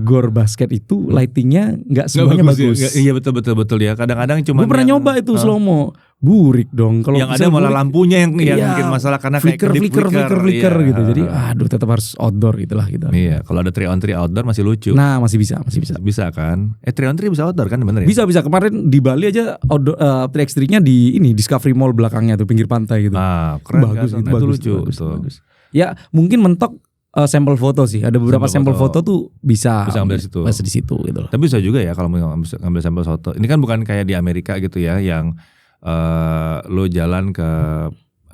gor basket itu lightingnya nggak semuanya bagus. Iya betul ya. Kadang-kadang cuma. Gue pernah nyoba itu slow mo, burik dong. Kalau yang ada malah lampunya yang bikin masalah karena flicker iya. gitu. Jadi aduh tetap harus outdoor gitulah gitu. Iya, kalau ada 3 on 3 outdoor masih lucu. Nah masih bisa. Bisa kan? 3 on 3 bisa outdoor kan bener ya? Bisa. Kemarin di Bali aja outdoor 3x3-nya di ini Discovery Mall belakangnya tuh pinggir pantai gitu. Keren bagus kan? gitu, Itu bagus, lucu. Bagus. Ya mungkin mentok sampel foto sih. Ada beberapa sampel foto tuh bisa ambil situ. Bisa di situ gitu loh. Tapi bisa juga ya kalau mau ngambil sampel foto. Ini kan bukan kayak di Amerika gitu ya yang lo jalan ke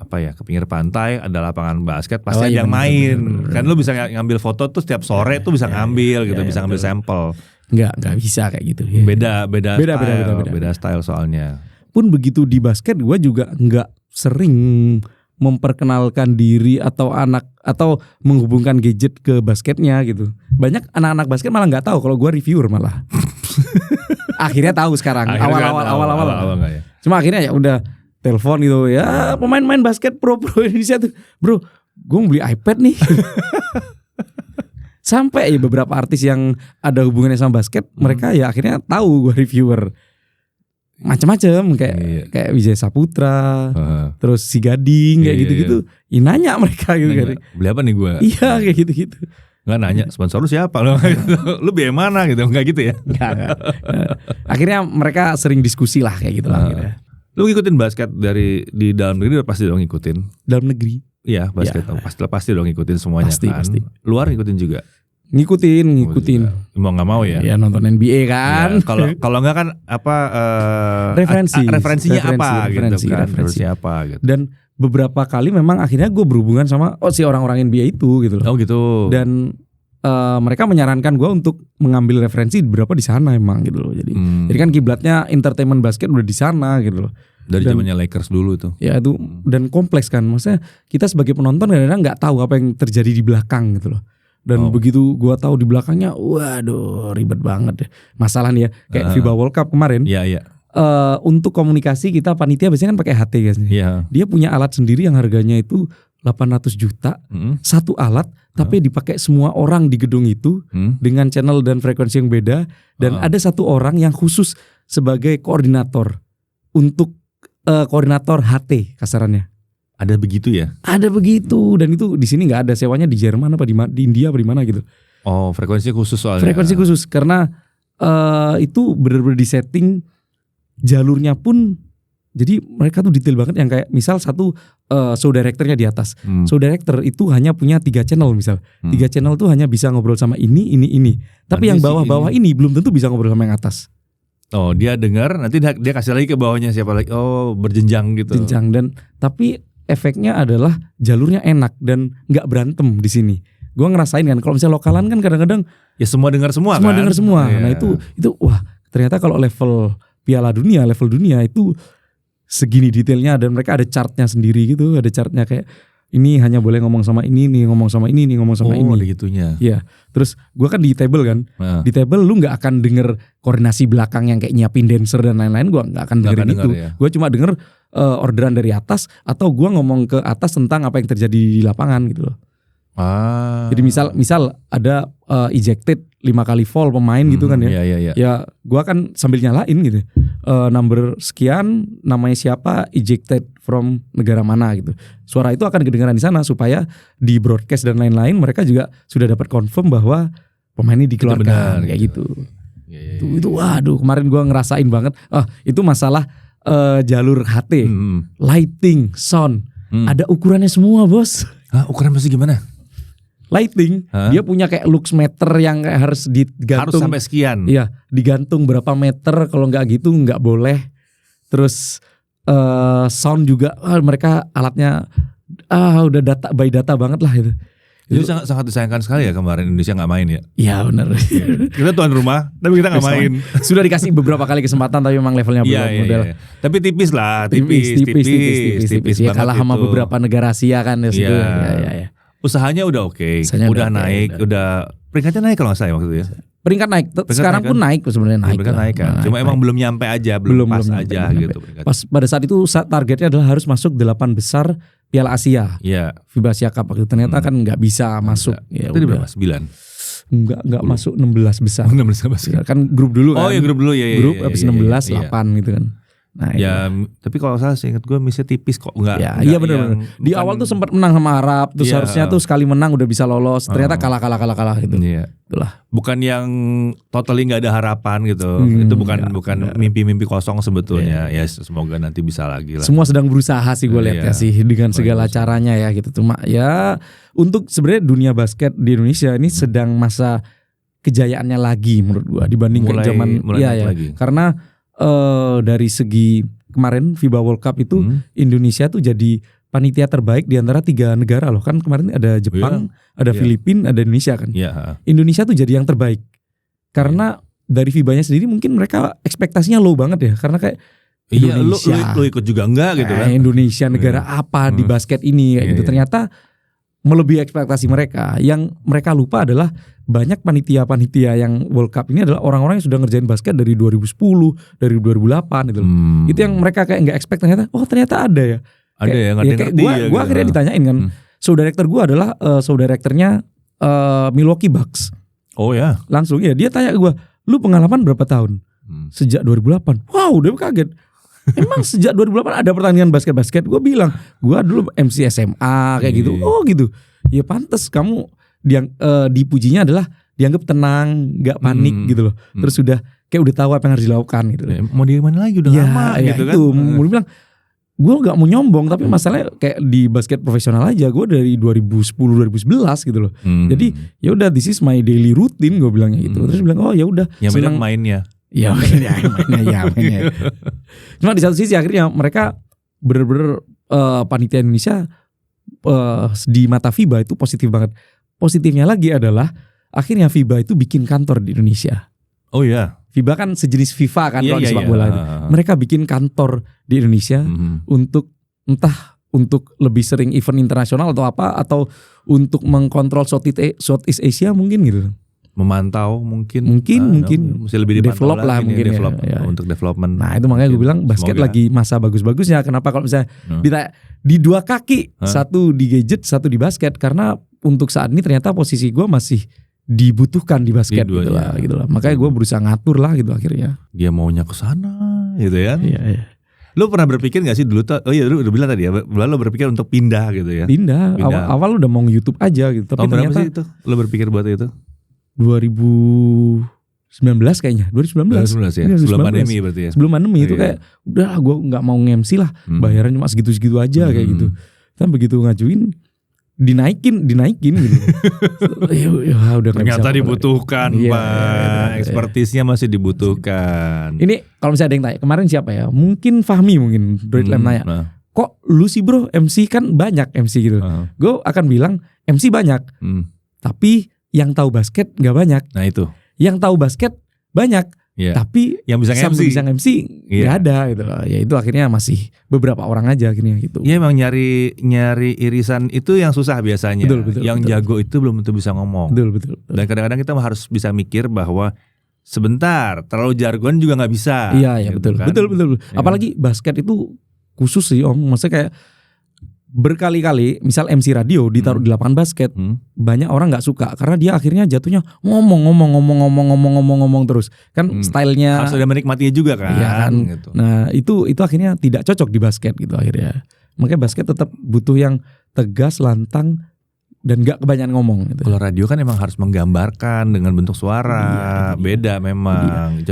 ke pinggir pantai ada lapangan basket pasti ada yang main. Bener. Kan lo bisa ngambil foto tuh setiap sore tuh bisa ngambil gitu, bisa ngambil sampel. Enggak bisa kayak gitu ya. Beda style soalnya. Pun begitu di basket gue juga enggak sering memperkenalkan diri atau menghubungkan gadget ke basketnya gitu. Banyak anak-anak basket malah nggak tahu kalau gue reviewer malah. Akhirnya tahu sekarang. Awal-awal ya. Cuma akhirnya ya udah telepon gitu ya pemain-pemain basket pro Indonesia tuh, bro, gue mau beli iPad nih. Sampai ya beberapa artis yang ada hubungannya sama basket, mereka ya akhirnya tahu gue reviewer. Macam-macam kayak Wijaya Saputra, terus si Gading kayak gitu-gitu. Nanya mereka gitu kan. Beli apa nih gue? Iya kayak gitu-gitu. Nggak nanya sponsor lu siapa lo? Lu biaya mana gitu? Nggak gitu ya? Nggak. Akhirnya mereka sering diskusi lah kayak gitu lah. Lu ngikutin basket di dalam negeri pasti dong ngikutin. Dalam negeri? Iya basket pasti dong ngikutin semuanya pasti. Luar ngikutin juga. Ngikutin. Mau nggak mau ya? Ya nonton NBA kan. Ya, kalau nggak kan referensinya apa gitu. Dan beberapa kali memang akhirnya gue berhubungan sama si orang-orang NBA itu gitu loh. Oh gitu. Dan mereka menyarankan gue untuk mengambil referensi beberapa di sana emang gitu loh. Jadi kan kiblatnya entertainment basket udah di sana gitu loh. Dari zamannya Lakers dulu tuh. Ya itu dan kompleks kan. Maksudnya kita sebagai penonton kadang-kadang nggak tahu apa yang terjadi di belakang gitu loh. Dan begitu gua tahu di belakangnya, waduh ribet banget deh. Masalah nih ya, kayak FIBA World Cup kemarin. Iya. Untuk komunikasi kita panitia biasanya kan pakai HT guys. Iya. Dia punya alat sendiri yang harganya itu 800 juta. Satu alat, tapi dipakai semua orang di gedung itu dengan channel dan frekuensi yang beda. Dan ada satu orang yang khusus sebagai koordinator untuk koordinator HT kasarannya. Ada begitu ya? Ada begitu dan itu di sini nggak ada, sewanya di Jerman apa di India apa di mana gitu. Oh frekuensi khusus soalnya. Frekuensi khusus karena itu benar-benar disetting jalurnya pun, jadi mereka tuh detail banget yang kayak misal satu show directornya di atas, show director itu hanya punya 3 channel misal, 3 channel tuh hanya bisa ngobrol sama ini, tapi yang bawah-bawah ini belum tentu bisa ngobrol sama yang atas. Oh dia dengar nanti dia kasih lagi ke bawahnya siapa lagi, berjenjang gitu. Jenjang dan tapi efeknya adalah jalurnya enak dan nggak berantem di sini. Gue ngerasain kan kalau misalnya lokalan kan kadang-kadang ya semua dengar semua kan. Dengar semua. Yeah. Nah itu wah ternyata kalau level Piala Dunia, level dunia itu segini detailnya dan mereka ada chartnya sendiri gitu, ada chartnya kayak ini hanya boleh ngomong sama ini, nih ngomong sama ini, nih ngomong sama ini. Oh, ada gitunya. Iya. Terus gue kan di table kan. Di table lu nggak akan denger koordinasi belakang yang kayak nyiapin dancer dan lain-lain. Gue nggak akan dengerin itu. Ya. Gue cuma denger orderan dari atas atau gue ngomong ke atas tentang apa yang terjadi di lapangan gitu loh. Jadi misal ada ejected 5 kali foul pemain gitu kan ya. Iya. Ya gue kan sambil nyalain gitu. Number sekian namanya siapa, ejected from negara mana gitu. Suara itu akan kedengaran di sana supaya di broadcast dan lain-lain mereka juga sudah dapat confirm bahwa pemain ini dikeluarkan kayak gitu. Itu waduh kemarin gue ngerasain banget. Itu masalah jalur HT, lighting, sound. ada ukurannya semua bos. Hah, ukuran masih gimana? Lighting, dia punya kayak lux meter yang kayak harus digantung. Harus sampai sekian. Iya, digantung berapa meter, kalau nggak gitu nggak boleh. Terus sound juga, mereka alatnya udah by data banget lah itu. Jadi sangat disayangkan sekali ya kemarin Indonesia nggak main ya. Iya benar. Kita tuan rumah, tapi kita nggak main. Sudah dikasih beberapa kali kesempatan, tapi memang levelnya belum. Iya. Tapi tipis lah, tipis. Ya, kalah sama gitu. beberapa negara Asia kan ya. Iya. Usahanya udah oke, udah naik, udah peringkatnya naik kalau nggak salah waktu itu ya. Peringkat naik, sekarang pun naik sebenarnya naik. Peringkat naik kan, cuma emang belum nyampe aja, belum pas aja gitu. Pas pada saat itu targetnya adalah harus masuk 8 besar Piala Asia. Iya. FIBA Asia Cup waktu ternyata kan nggak bisa masuk. Ya, itu di berapa? 9? Enggak masuk 16 besar. 16 besar. Kan grup dulu kan. Oh iya grup dulu ya. Grup habis 16 8 gitu kan. Nah, ya, tapi kalau salah sih ingat gue misnya tipis kok enggak. Ya, iya benar. Di awal tuh sempat menang sama Arab, terus harusnya tuh sekali menang udah bisa lolos, ternyata kalah gitu. Iya. Itulah. Bukan yang totally nggak ada harapan gitu. Itu bukan mimpi-mimpi kosong sebetulnya. Ya semoga nanti bisa lagi lah. Semua sedang berusaha sih gue lihat ya sih dengan segala caranya ya gitu. Cuma ya untuk sebenarnya dunia basket di Indonesia ini sedang masa kejayaannya lagi menurut gue dibandingkan zaman lagi. Karena dari segi kemarin FIBA World Cup itu Indonesia tuh jadi panitia terbaik di antara 3 negara loh. Kan kemarin ada Jepang, ada Filipina, ada Indonesia kan. Indonesia tuh jadi yang terbaik. Karena dari FIBA-nya sendiri mungkin mereka ekspektasinya low banget ya. Karena kayak Indonesia, lu ikut juga enggak gitu kan. Indonesia negara apa di basket ini kayak gitu. Ternyata melebihi ekspektasi mereka. Yang mereka lupa adalah banyak panitia-panitia yang World Cup ini adalah orang-orang yang sudah ngerjain basket dari 2010, dari 2008 gitu loh. Itu yang mereka kayak nggak expect ternyata ada ya. Ada yang ngerti-ngerti ya. Gue akhirnya ditanyain kan, show director gue adalah show directornya Milwaukee Bucks. Oh ya. Langsung ya dia tanya ke gue, lu pengalaman berapa tahun? Sejak 2008. Wow, udah kaget. Emang sejak 2008 ada pertandingan basket-basket? Gue bilang, gue dulu MC SMA kayak gitu. Oh gitu. Ya pantes kamu dipujinya adalah dianggap tenang, nggak panik gitu loh. Terus sudah kayak udah tahu apa yang harus dilakukan gitu. Mau di mana lagi udah lama gitu kan. Gue bilang, gue nggak mau nyombong tapi masalahnya kayak di basket profesional aja gue dari 2010 2011 gitu loh. Jadi ya udah this is my daily routine gue bilangnya gitu. Terus bilang oh ya udah. Yang bilang mainnya. Ya mainnya. Cuma di satu sisi akhirnya mereka bener-bener panitia Indonesia di mata FIBA itu positif banget. Positifnya lagi adalah akhirnya FIBA itu bikin kantor di Indonesia. Oh iya. FIBA kan sejenis FIFA kan kalau di sepak bola itu. Mereka bikin kantor di Indonesia untuk entah untuk lebih sering event internasional atau apa atau untuk mengkontrol Southeast Asia mungkin gitu. Memantau mungkin mesti lebih develop lah mungkin ya. Untuk development. Nah itu makanya gue bilang basket lagi masa bagus-bagusnya. Kenapa kalau misalnya di 2 kaki, satu di gadget, satu di basket, karena untuk saat ini ternyata posisi gue masih dibutuhkan di basket gitu lah. Makanya gue berusaha ngatur lah gitu akhirnya. Dia maunya ke sana gitu ya. Iya. Lu pernah berpikir gak sih dulu tuh? Oh iya lu udah bilang tadi ya. Lu berpikir untuk pindah gitu ya. Pindah. Awal udah mau YouTube aja gitu. Tapi berapa sih itu? Lu berpikir buat itu? 2019 kayaknya. 2019 ya. Sebelum pandemi berarti ya. Sebelum pandemi itu kayak udah gue nggak mau nge-MC lah. Bayaran cuma segitu-segitu aja kayak gitu. Tapi begitu ngajuin dinaikin gitu. Ya udah ternyata dibutuhkan Pak. Ekspertisnya masih dibutuhkan. Ini kalau misalnya ada yang tanya, kemarin siapa ya? Mungkin Fahmi mungkin Droidlam nanya. Kok lu sih bro MC kan banyak MC gitu. Gue akan bilang MC banyak. Tapi yang tahu basket nggak banyak. Nah itu. Yang tahu basket banyak. Tapi yang bisa MC nggak ada gitu. Ya itu akhirnya masih beberapa orang aja akhirnya gitu. Iya emang nyari irisan itu yang susah biasanya. Betul, yang jago itu belum tentu bisa ngomong. Betul. Dan kadang-kadang kita harus bisa mikir bahwa sebentar terlalu jargon juga nggak bisa. Iya gitu betul. Ya. Apalagi basket itu khusus sih om. Maksudnya kayak berkali-kali misal MC radio ditaruh di lapangan basket banyak orang nggak suka karena dia akhirnya jatuhnya ngomong terus kan stylenya harus ada menikmatinya juga kan, iya kan? Gitu. Nah itu akhirnya tidak cocok di basket gitu akhirnya. Makanya basket tetap butuh yang tegas, lantang dan nggak kebanyakan ngomong gitu. Kalau radio kan emang harus menggambarkan dengan bentuk suara beda memang.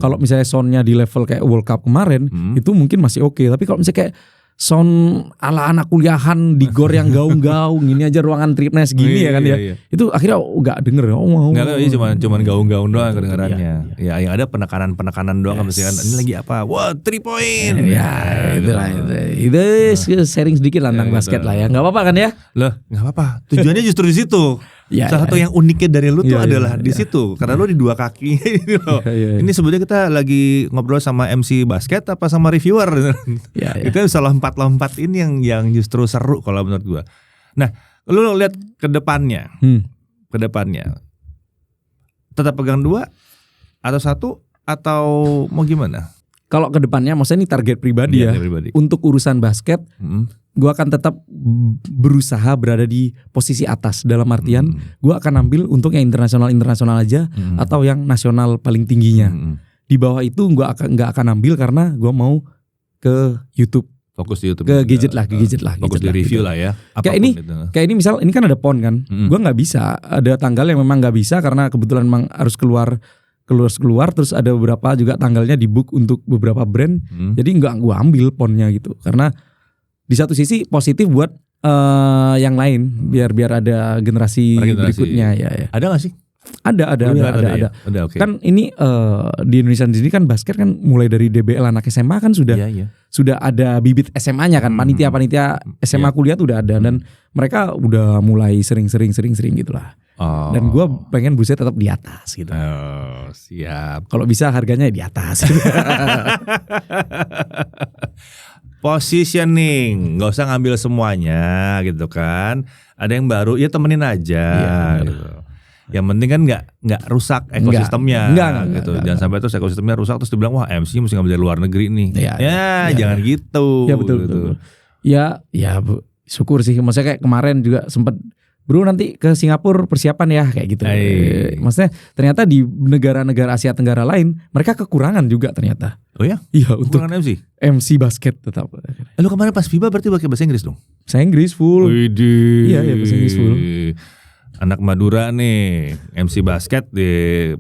Kalau misalnya soundnya di level kayak World Cup kemarin itu mungkin masih oke. Tapi kalau misalnya kayak sound ala anak kuliahan di gor yang gaung-gaung, ini aja ruangan tripnya segini ya kan ya. Iya. Itu akhirnya nggak denger. Enggak, cuman gaung-gaung doang kedengarannya. Ya yang ada penekanan doang kan misalkan ini lagi apa? Wah, 3 point. Ya, itu sharing sedikit lah tentang basket lah ya. Enggak apa-apa kan ya? Loh, enggak apa-apa. Tujuannya justru di situ. Salah satu yang uniknya dari lu tuh adalah di situ. Karena lu di dua kaki ini loh. Ini sebenarnya kita lagi ngobrol sama MC basket apa sama reviewer. Kita bisa lompat-lompat ini yang justru seru kalau menurut gua. Nah, lu lihat ke depannya. Ke depannya. Tetap pegang 2 atau 1 atau mau gimana? Kalau ke depannya maksudnya ini target pribadi ya. Untuk urusan basket, gue akan tetap berusaha berada di posisi atas. Dalam artian gue akan ambil untuk yang internasional aja atau yang nasional paling tingginya. Di bawah itu gue nggak akan ambil karena gue mau ke YouTube. Fokus di YouTube. Ke gadget lah. Fokus di review lah ya. Kayak ini misal ini kan ada PON kan. Gue nggak bisa. Ada tanggal yang memang nggak bisa karena kebetulan memang harus keluar terus ada beberapa juga tanggalnya di book untuk beberapa brand. Jadi nggak gue ambil PON-nya gitu karena di satu sisi positif buat yang lain biar ada generasi berikutnya ya. Ada nggak sih? Ada. Okay. Kan ini di Indonesia sendiri kan basket kan mulai dari DBL anak SMA kan sudah ada bibit SMA-nya kan, panitia SMA kuliah tuh udah ada dan mereka udah mulai sering gitulah. Dan gue pengen berusaha tetap di atas gitu. Siap. Kalau bisa harganya di atas. Positioning, nggak usah ngambil semuanya gitu kan. Ada yang baru, ya temenin aja. Gitu. Yang penting kan nggak rusak ekosistemnya. Enggak. Jangan sampai terus ekosistemnya rusak terus dibilang wah MC mesti ngambil dari luar negeri nih. Jangan gitu. Ya betul. Ya syukur sih. Maksudnya kayak kemarin juga sempat bro nanti ke Singapura persiapan ya kayak gitu. Maksudnya ternyata di negara-negara Asia Tenggara lain mereka kekurangan juga ternyata. Oh ya? Iya untuk MC basket tetap. Lu kemarin pas FIBA berarti pakai bahasa Inggris dong? Bahasa Inggris full. Iya bahasa Inggris full. Anak Madura nih MC basket di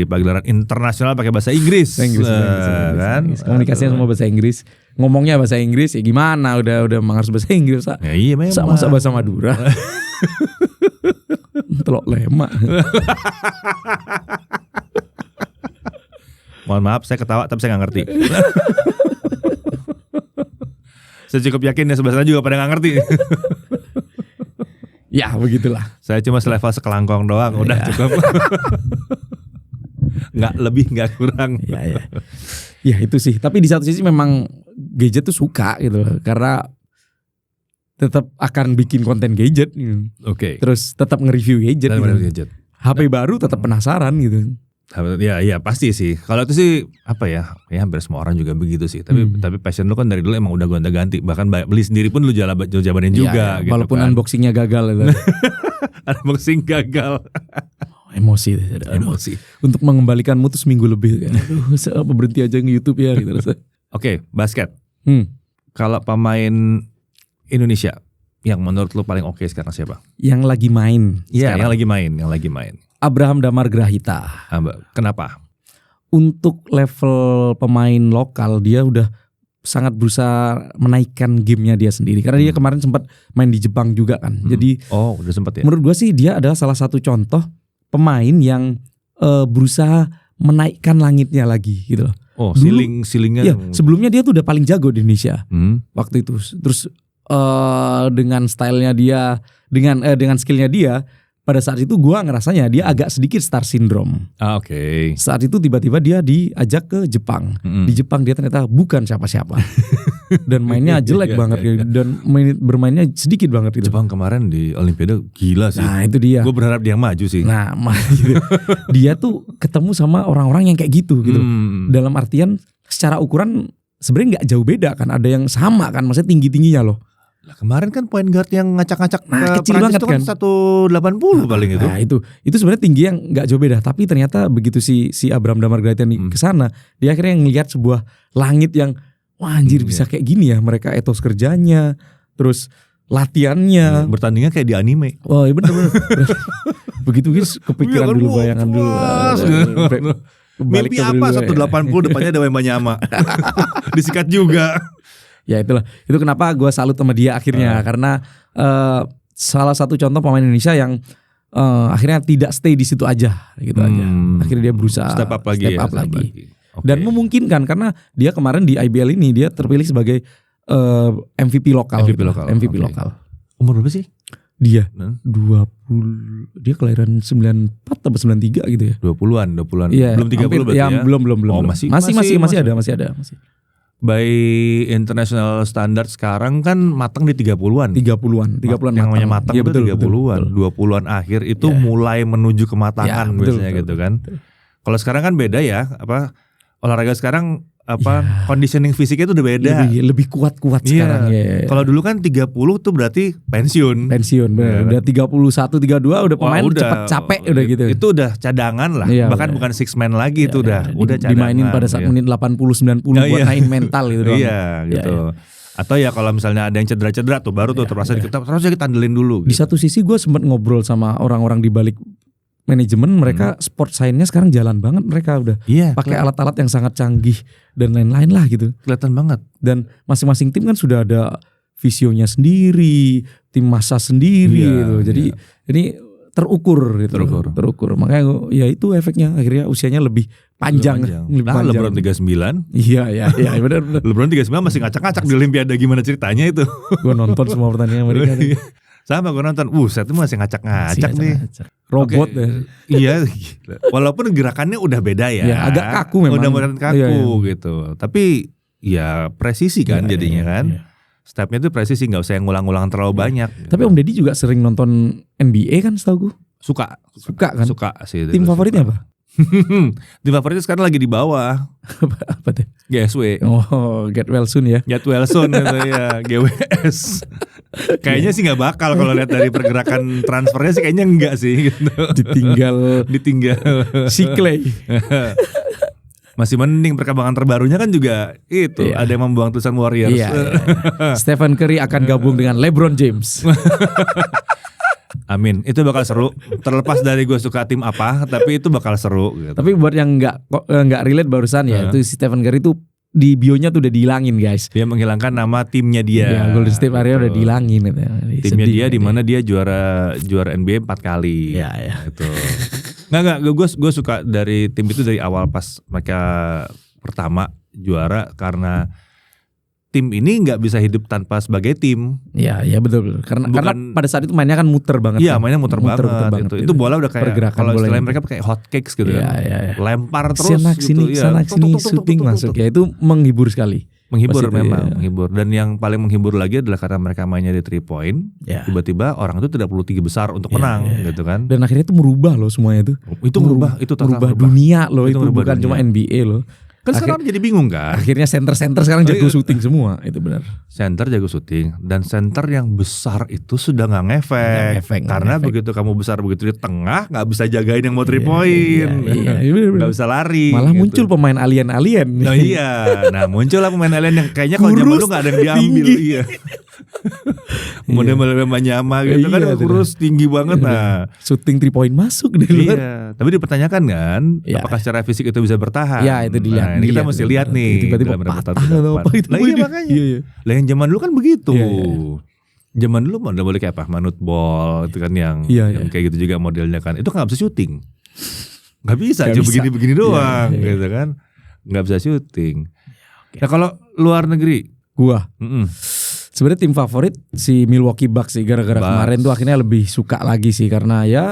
pagelaran internasional pakai bahasa Inggris. Kan? Komunikasinya semua bahasa Inggris. Ngomongnya bahasa Inggris ya gimana udah memang harus bahasa Inggris. Ya, iya memang. Masa bahasa Madura. Telok lemak. Mohon maaf saya ketawa tapi saya gak ngerti. Saya cukup yakin ya sebelah sana juga pada gak ngerti. Ya begitulah. Saya cuma selevel sekelangkong doang udah cukup. Gak lebih gak kurang. Ya itu sih. Tapi di satu sisi memang gadget tuh suka gitu loh. Karena tetap akan bikin konten gadget gitu. Oke. Terus tetap nge-review gadget gitu. HP baru tetap penasaran gitu. Ya pasti sih. Kalau itu sih apa ya hampir semua orang juga begitu sih. Tapi passion lu kan dari dulu emang udah gonta-ganti. Bahkan beli sendiri pun lu jabanin juga. Gitu walaupun kan. Unboxingnya gagal itu. Unboxing gagal. Emosi. Untuk mengembalikanmu tuh seminggu lebih. Aduh, apa berhenti aja nge-YouTube ya gitu. Oke, basket. Kalau pemain Indonesia yang menurut lu paling oke sekarang siapa? Yang lagi main. Iya, yang lagi main. Abraham Damar Grahita. Kenapa? Untuk level pemain lokal dia udah sangat berusaha menaikkan gamenya dia sendiri. Karena dia kemarin sempat main di Jepang juga kan. Jadi udah sempat ya. Menurut gue sih dia adalah salah satu contoh pemain yang berusaha menaikkan langitnya lagi gitu loh. Silingnya. Ya, sebelumnya dia tuh udah paling jago di Indonesia waktu itu. Terus dengan stylenya dia, dengan skillnya dia. Pada saat itu gue ngerasanya dia agak sedikit star syndrome. Oke. Saat itu tiba-tiba dia diajak ke Jepang. Di Jepang dia ternyata bukan siapa-siapa. Dan mainnya jelek banget. Dan bermainnya sedikit banget gitu. Jepang kemarin di Olimpiade gila sih. Nah itu dia. Gue berharap dia maju sih. Nah gitu. Dia tuh ketemu sama orang-orang yang kayak gitu. Dalam artian secara ukuran sebenarnya gak jauh beda kan. Ada yang sama kan. Maksudnya tinggi-tingginya loh. Lah kemarin kan point guard yang ngacak-ngacak kecil banget itu kan 180 paling itu. Nah itu sebenarnya tinggi yang nggak jauh beda. Tapi ternyata begitu si Abraham Damar Grahita ke sana, dia akhirnya ngelihat sebuah langit yang wah anjir bisa kayak gini ya. Mereka etos kerjanya, terus latihannya. Bertandingnya kayak di anime. Oh iya bener. Begitu guys kepikiran dulu, bayangan dulu. Mimpi apa 180 depannya ada Wembanyama. Disikat juga. Ya itulah. Itu kenapa gue salut sama dia akhirnya karena salah satu contoh pemain Indonesia yang akhirnya tidak stay di situ aja gitu aja. Akhirnya dia berusaha step up lagi. Okay. Dan memungkinkan karena dia kemarin di IBL ini dia terpilih sebagai MVP lokal. MVP lokal. Umur berapa sih? Dia 20, dia kelahiran 94 atau 93 gitu ya. 20-an. Iya, Belum 30 berarti ya. Belum. Oh, masih ada. By international standard sekarang kan matang di 30-an. 30-an Yang namanya matang itu 30-an. 20-an akhir itu mulai menuju kematangan biasanya gitu kan. Kalau sekarang kan beda ya, olahraga sekarang conditioning fisiknya itu udah beda. Lebih kuat-kuat sekarang ya. Kalau dulu kan 30 tuh berarti pensiun bener. Udah 31 32 udah pemain cepet capek udah gitu. Itu udah cadangan lah. Bahkan bukan six man lagi itu udah cadangan. Dimainin pada saat menit 80 90 buat naik mental gitu doang. Iya gitu. Atau ya kalau misalnya ada yang cedera tuh baru tuh terpaksa kita andelin dulu. Di satu sisi gue sempat ngobrol sama orang-orang di balik manajemen, mereka sport science-nya sekarang jalan banget, mereka udah pakai alat-alat yang sangat canggih dan lain-lain lah gitu. Kelihatan banget. Dan masing-masing tim kan sudah ada visionya sendiri, tim massa sendiri gitu. Jadi ini terukur gitu. Terukur. Makanya ya itu efeknya akhirnya usianya lebih panjang. LeBron 39. Iya benar. LeBron 39 masih ngacak-ngacak di Olimpiade, gimana ceritanya itu? Gue nonton semua pertandingan mereka. Sama gue nonton, saya tuh masih ngacak-ngacak nih. Robot ya. Iya, walaupun gerakannya udah beda ya. Agak kaku memang. Udah modern kaku gitu. Tapi ya presisi kan jadinya kan. Stepnya tuh presisi, gak usah yang ngulang-ngulang terlalu banyak. Tapi Om Deddy juga sering nonton NBA kan setahu gue. Suka kan? Suka sih. Tim favoritnya apa? Tim favoritnya sekarang lagi di bawah. Apa tuh? GSW. Oh, get well soon ya. Get well soon itu ya, GWS. Kayaknya sih nggak bakal kalau lihat dari pergerakan transfernya sih kayaknya enggak sih gitu. Ditinggal si Clay. Masih mending perkembangan terbarunya kan juga itu ada yang membuang tulisan Warriors. Stephen Curry akan gabung dengan LeBron James. Amin, itu bakal seru. Terlepas dari gue suka tim apa, tapi itu bakal seru. Gitu. Tapi buat yang nggak relate barusan ya, itu si Stephen Curry itu di bionya tuh udah dihilangin guys. Dia menghilangkan nama timnya dia. Ya, Golden State Warriors udah dihilangin. Timnya dia di mana dia juara NBA 4 kali. Iya. Itu. Nggak. Gue suka dari tim itu dari awal pas mereka pertama juara karena tim ini nggak bisa hidup tanpa sebagai tim. Iya betul. Karena pada saat itu mainnya kan muter banget. Iya, mainnya muter banget. Itu bola udah kayak kalau istilahnya mereka pakai hot cakes gitu kan. Lempar terus sini shooting masuk. Ya itu menghibur sekali. Menghibur memang, menghibur. Dan yang paling menghibur lagi adalah karena mereka mainnya di 3 point. Tiba-tiba orang itu tidak perlu tinggi besar untuk menang gitu kan. Dan akhirnya itu merubah loh semua itu. Itu merubah dunia loh, itu bukan cuma NBA loh. Kan sekarang jadi bingung kan. Akhirnya center sekarang jago syuting semua. Itu benar. Center jago syuting. Dan center yang besar itu sudah gak ngefek. Karena begitu kamu besar begitu di tengah, gak bisa jagain yang mau 3 point. Gak bisa lari. Malah muncul pemain alien-alien. Nah nah muncul lah pemain alien yang kayaknya kalau zaman dulu gak ada yang diambil. Iya. Model-model Banyama gitu kan, kurus tinggi banget. Nah syuting 3 point masuk di luar. Iya. Tapi dipertanyakan kan, apakah secara fisik itu bisa bertahan? Ya itu dilihat. Nah, ini kita mesti lihat nih. Tiba-tiba patah atau apa itu. Iya makanya. Lah yang zaman dulu kan begitu. Zaman dulu udah boleh kayak apa? Manut ball itu kan yang kayak gitu juga modelnya kan. Itu kan gak bisa syuting. Gak bisa, cuma begini-begini doang gitu kan. Gak bisa syuting. Nah kalau luar negeri, gua sebenarnya tim favorit si Milwaukee Bucks sih, gara-gara kemarin tuh akhirnya lebih suka lagi sih karena ya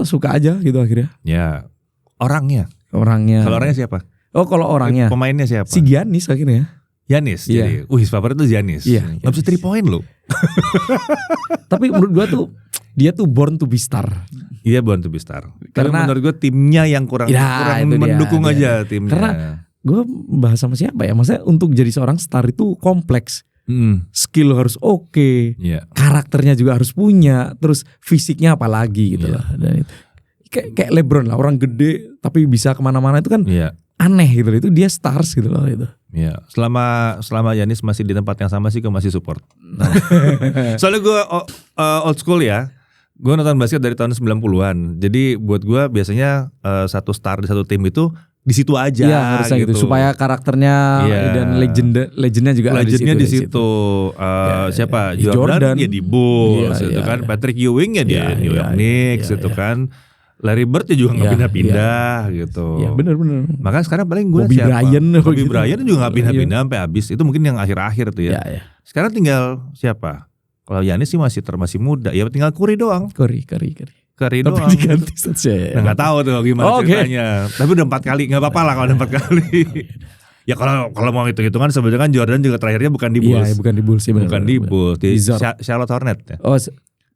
suka aja gitu akhirnya. Ya orangnya. Kalau orangnya siapa? Oh kalau orangnya pemainnya siapa? Si Giannis akhirnya. Giannis jadi favorit tuh Giannis. Iya. Gak bisa 3 point loh. Tapi menurut gua tuh dia tuh born to be star. Iya born to be star. Karena menurut gua timnya yang kurang mendukung aja timnya. Karena gua bahas sama siapa ya, maksudnya untuk jadi seorang star itu kompleks. Skill harus oke, karakternya juga harus punya, terus fisiknya apalagi gitu lah. Dan itu kayak LeBron lah, orang gede tapi bisa kemana-mana itu kan aneh gitu. Itu dia stars gitu loh itu. Iya, selama Giannis masih di tempat yang sama sih gue masih support. Soalnya gue old school ya. Gue nonton basket dari tahun 90-an. Jadi buat gue biasanya satu star di satu tim itu di situ aja. Iya harusnya gitu. Supaya karakternya dan legendnya juga legendnya ada di situ. Siapa Jordan ya di Bulls gitu kan. Patrick Ewing ya di New York Knicks gitu kan. Larry Bird ya juga nggak pindah-pindah gitu. Iya benar-benar. Makanya sekarang paling gue Bobby siapa? Bobby gitu. Bryant juga nggak pindah-pindah sampai habis. Itu mungkin yang akhir-akhir tuh ya. Sekarang tinggal siapa? Kalau Giannis sih masih muda. Ya tinggal Curry doang. Curry doang. Tapi diganti saja. Nggak tahu tuh gimana ceritanya. Tapi udah 4 kali, nggak apa-apa lah kalau udah 4 kali. Ya kalau mau hitung-hitungan sebenarnya kan Jordan juga terakhirnya bukan di Bulls. Iya, bukan di Bulls sih. Bukan di Bulls, di Charlotte Hornets ya. Oh,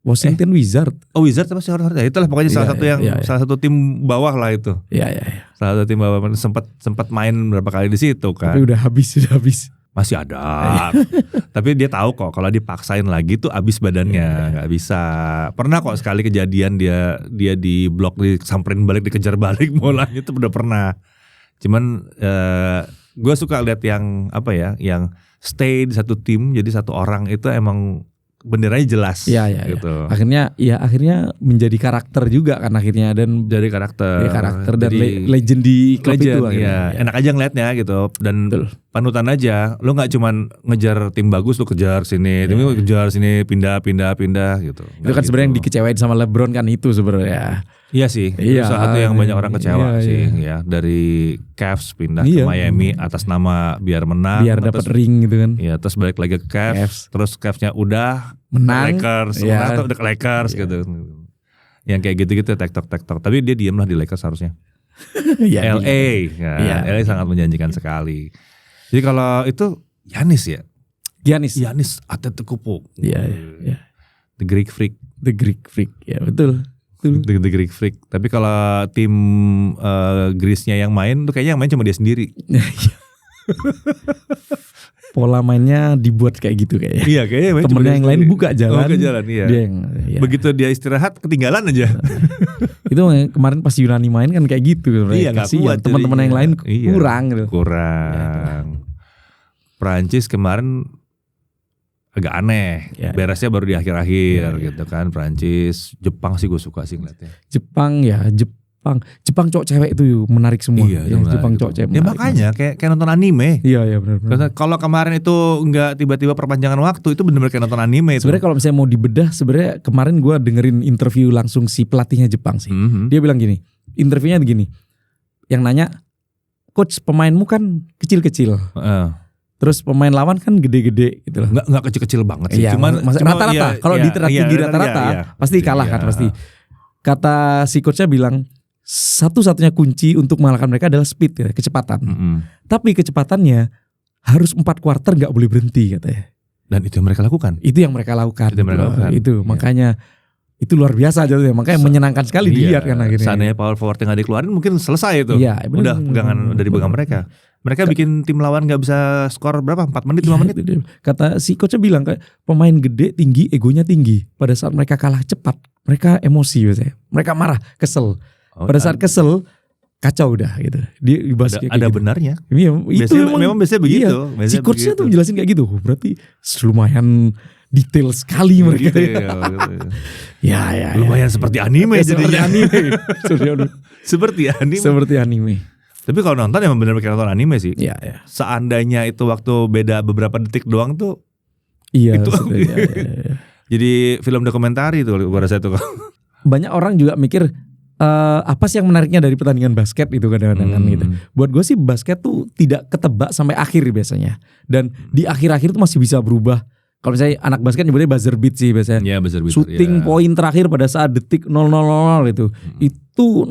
Washington Wizard. Oh Wizard apa Charlotte Hornets? Itulah pokoknya salah satu tim bawah lah itu. Iya. Salah satu tim bawah sempat main berapa kali di situ kan. Tapi udah habis. Masih ada. Tapi dia tahu kok kalau dipaksain lagi tuh abis badannya, nggak bisa. Pernah kok sekali kejadian dia di blok, disamperin balik, dikejar balik bolanya itu udah pernah. Cuman gue suka lihat yang yang stay di satu tim jadi satu orang itu emang benderanya jelas. Iya. Gitu. Akhirnya menjadi karakter juga kan akhirnya dan jadi karakter dan legend di klub itu. Iya. Enak aja ngeliatnya gitu dan panutan aja. Lu nggak cuman ngejar tim bagus, lu kejar sini, tim lu kejar sini, pindah gitu. Itu kan sebenarnya yang dikecewain sama LeBron kan itu sebenarnya. Iya sih. Salah satu yang banyak orang kecewa sih. Ya dari Cavs pindah ke Miami atas nama biar menang, biar dapat ring gitu kan. Iya, terus balik lagi ke Cavs. Terus Cavs-nya udah menang, Lakers, udah ke Lakers gitu. Yang kayak gitu-gitu tektok. Tapi dia diem lah di Lakers harusnya. LA, LA sangat menjanjikan sekali. Jadi kalau itu Giannis Antetokounmpo. Iya. The Greek Freak. Ya betul. The Greek Freak. Tapi kalau tim Greece-nya yang main tuh kayaknya yang main cuma dia sendiri. Pola mainnya dibuat kayak gitu kayaknya. Iya kayaknya. Temennya yang lain buka jalan. Iya. Begitu dia istirahat ketinggalan aja. Itu kemarin pas Yunani main kan kayak gitu. Iya nggak kuat. Teman-teman yang lain kurang gitu. Prancis kemarin agak aneh, beresnya baru di akhir-akhir gitu kan. Prancis, Jepang sih gue suka sih ngeliatnya. Jepang cowok cewek itu menarik semua. Iya, Jepang cowok cewek. Ya makanya kayak nonton anime. Iya benar. Kalau kemarin itu nggak tiba-tiba perpanjangan waktu, itu benar-benar kayak nonton anime. Sebenarnya kalau misalnya mau dibedah, sebenarnya kemarin gue dengerin interview langsung si pelatihnya Jepang sih. Dia bilang gini, interviewnya begini, yang nanya, coach pemainmu kan kecil-kecil. Terus pemain lawan kan gede-gede gitu loh. Nggak kecil-kecil banget sih. Iya, rata-rata. Kalau di rata-rata pasti kalah kan pasti. Kata si coachnya bilang satu-satunya kunci untuk mengalahkan mereka adalah speed, kecepatan. Tapi kecepatannya harus 4 kuarter nggak boleh berhenti katanya. Dan itu yang mereka lakukan. Itu makanya itu luar biasa jadinya. Makanya menyenangkan sekali dilihat kan akhirnya. Seandainya power forward yang nggak dikeluarin mungkin selesai itu. Iya, udah pegangan dari pegang mereka. Mereka bikin tim lawan gak bisa skor berapa? 4 menit, 5 menit. Kata si coachnya bilang kayak pemain gede tinggi, egonya tinggi. Pada saat mereka kalah cepat, mereka emosi biasanya. Mereka marah, kesel. Pada saat kesel, kacau udah gitu. Dia ada gitu. Benarnya. Iya, itu memang biasanya begitu. Iya. Si coachnya tuh jelasin kayak gitu. Berarti lumayan detail sekali mereka. Ya. Lumayan seperti anime jadinya. Seperti anime. Tapi kalau nonton emang bener-bener kayak nonton anime sih. Iya. Seandainya itu waktu beda beberapa detik doang tuh. Iya. Itu. Iya. Jadi film dokumentari tuh gue rasa itu. Banyak orang juga mikir apa sih yang menariknya dari pertandingan basket itu kadang-kadang kan gitu. Buat gue sih basket tuh tidak ketebak sampai akhir biasanya. Dan di akhir-akhir tuh masih bisa berubah. Kalau misalnya anak basket nyebutnya buzzer beat sih biasanya. Iya, buzzer beat. Shooting poin terakhir pada saat detik 000 itu. Itu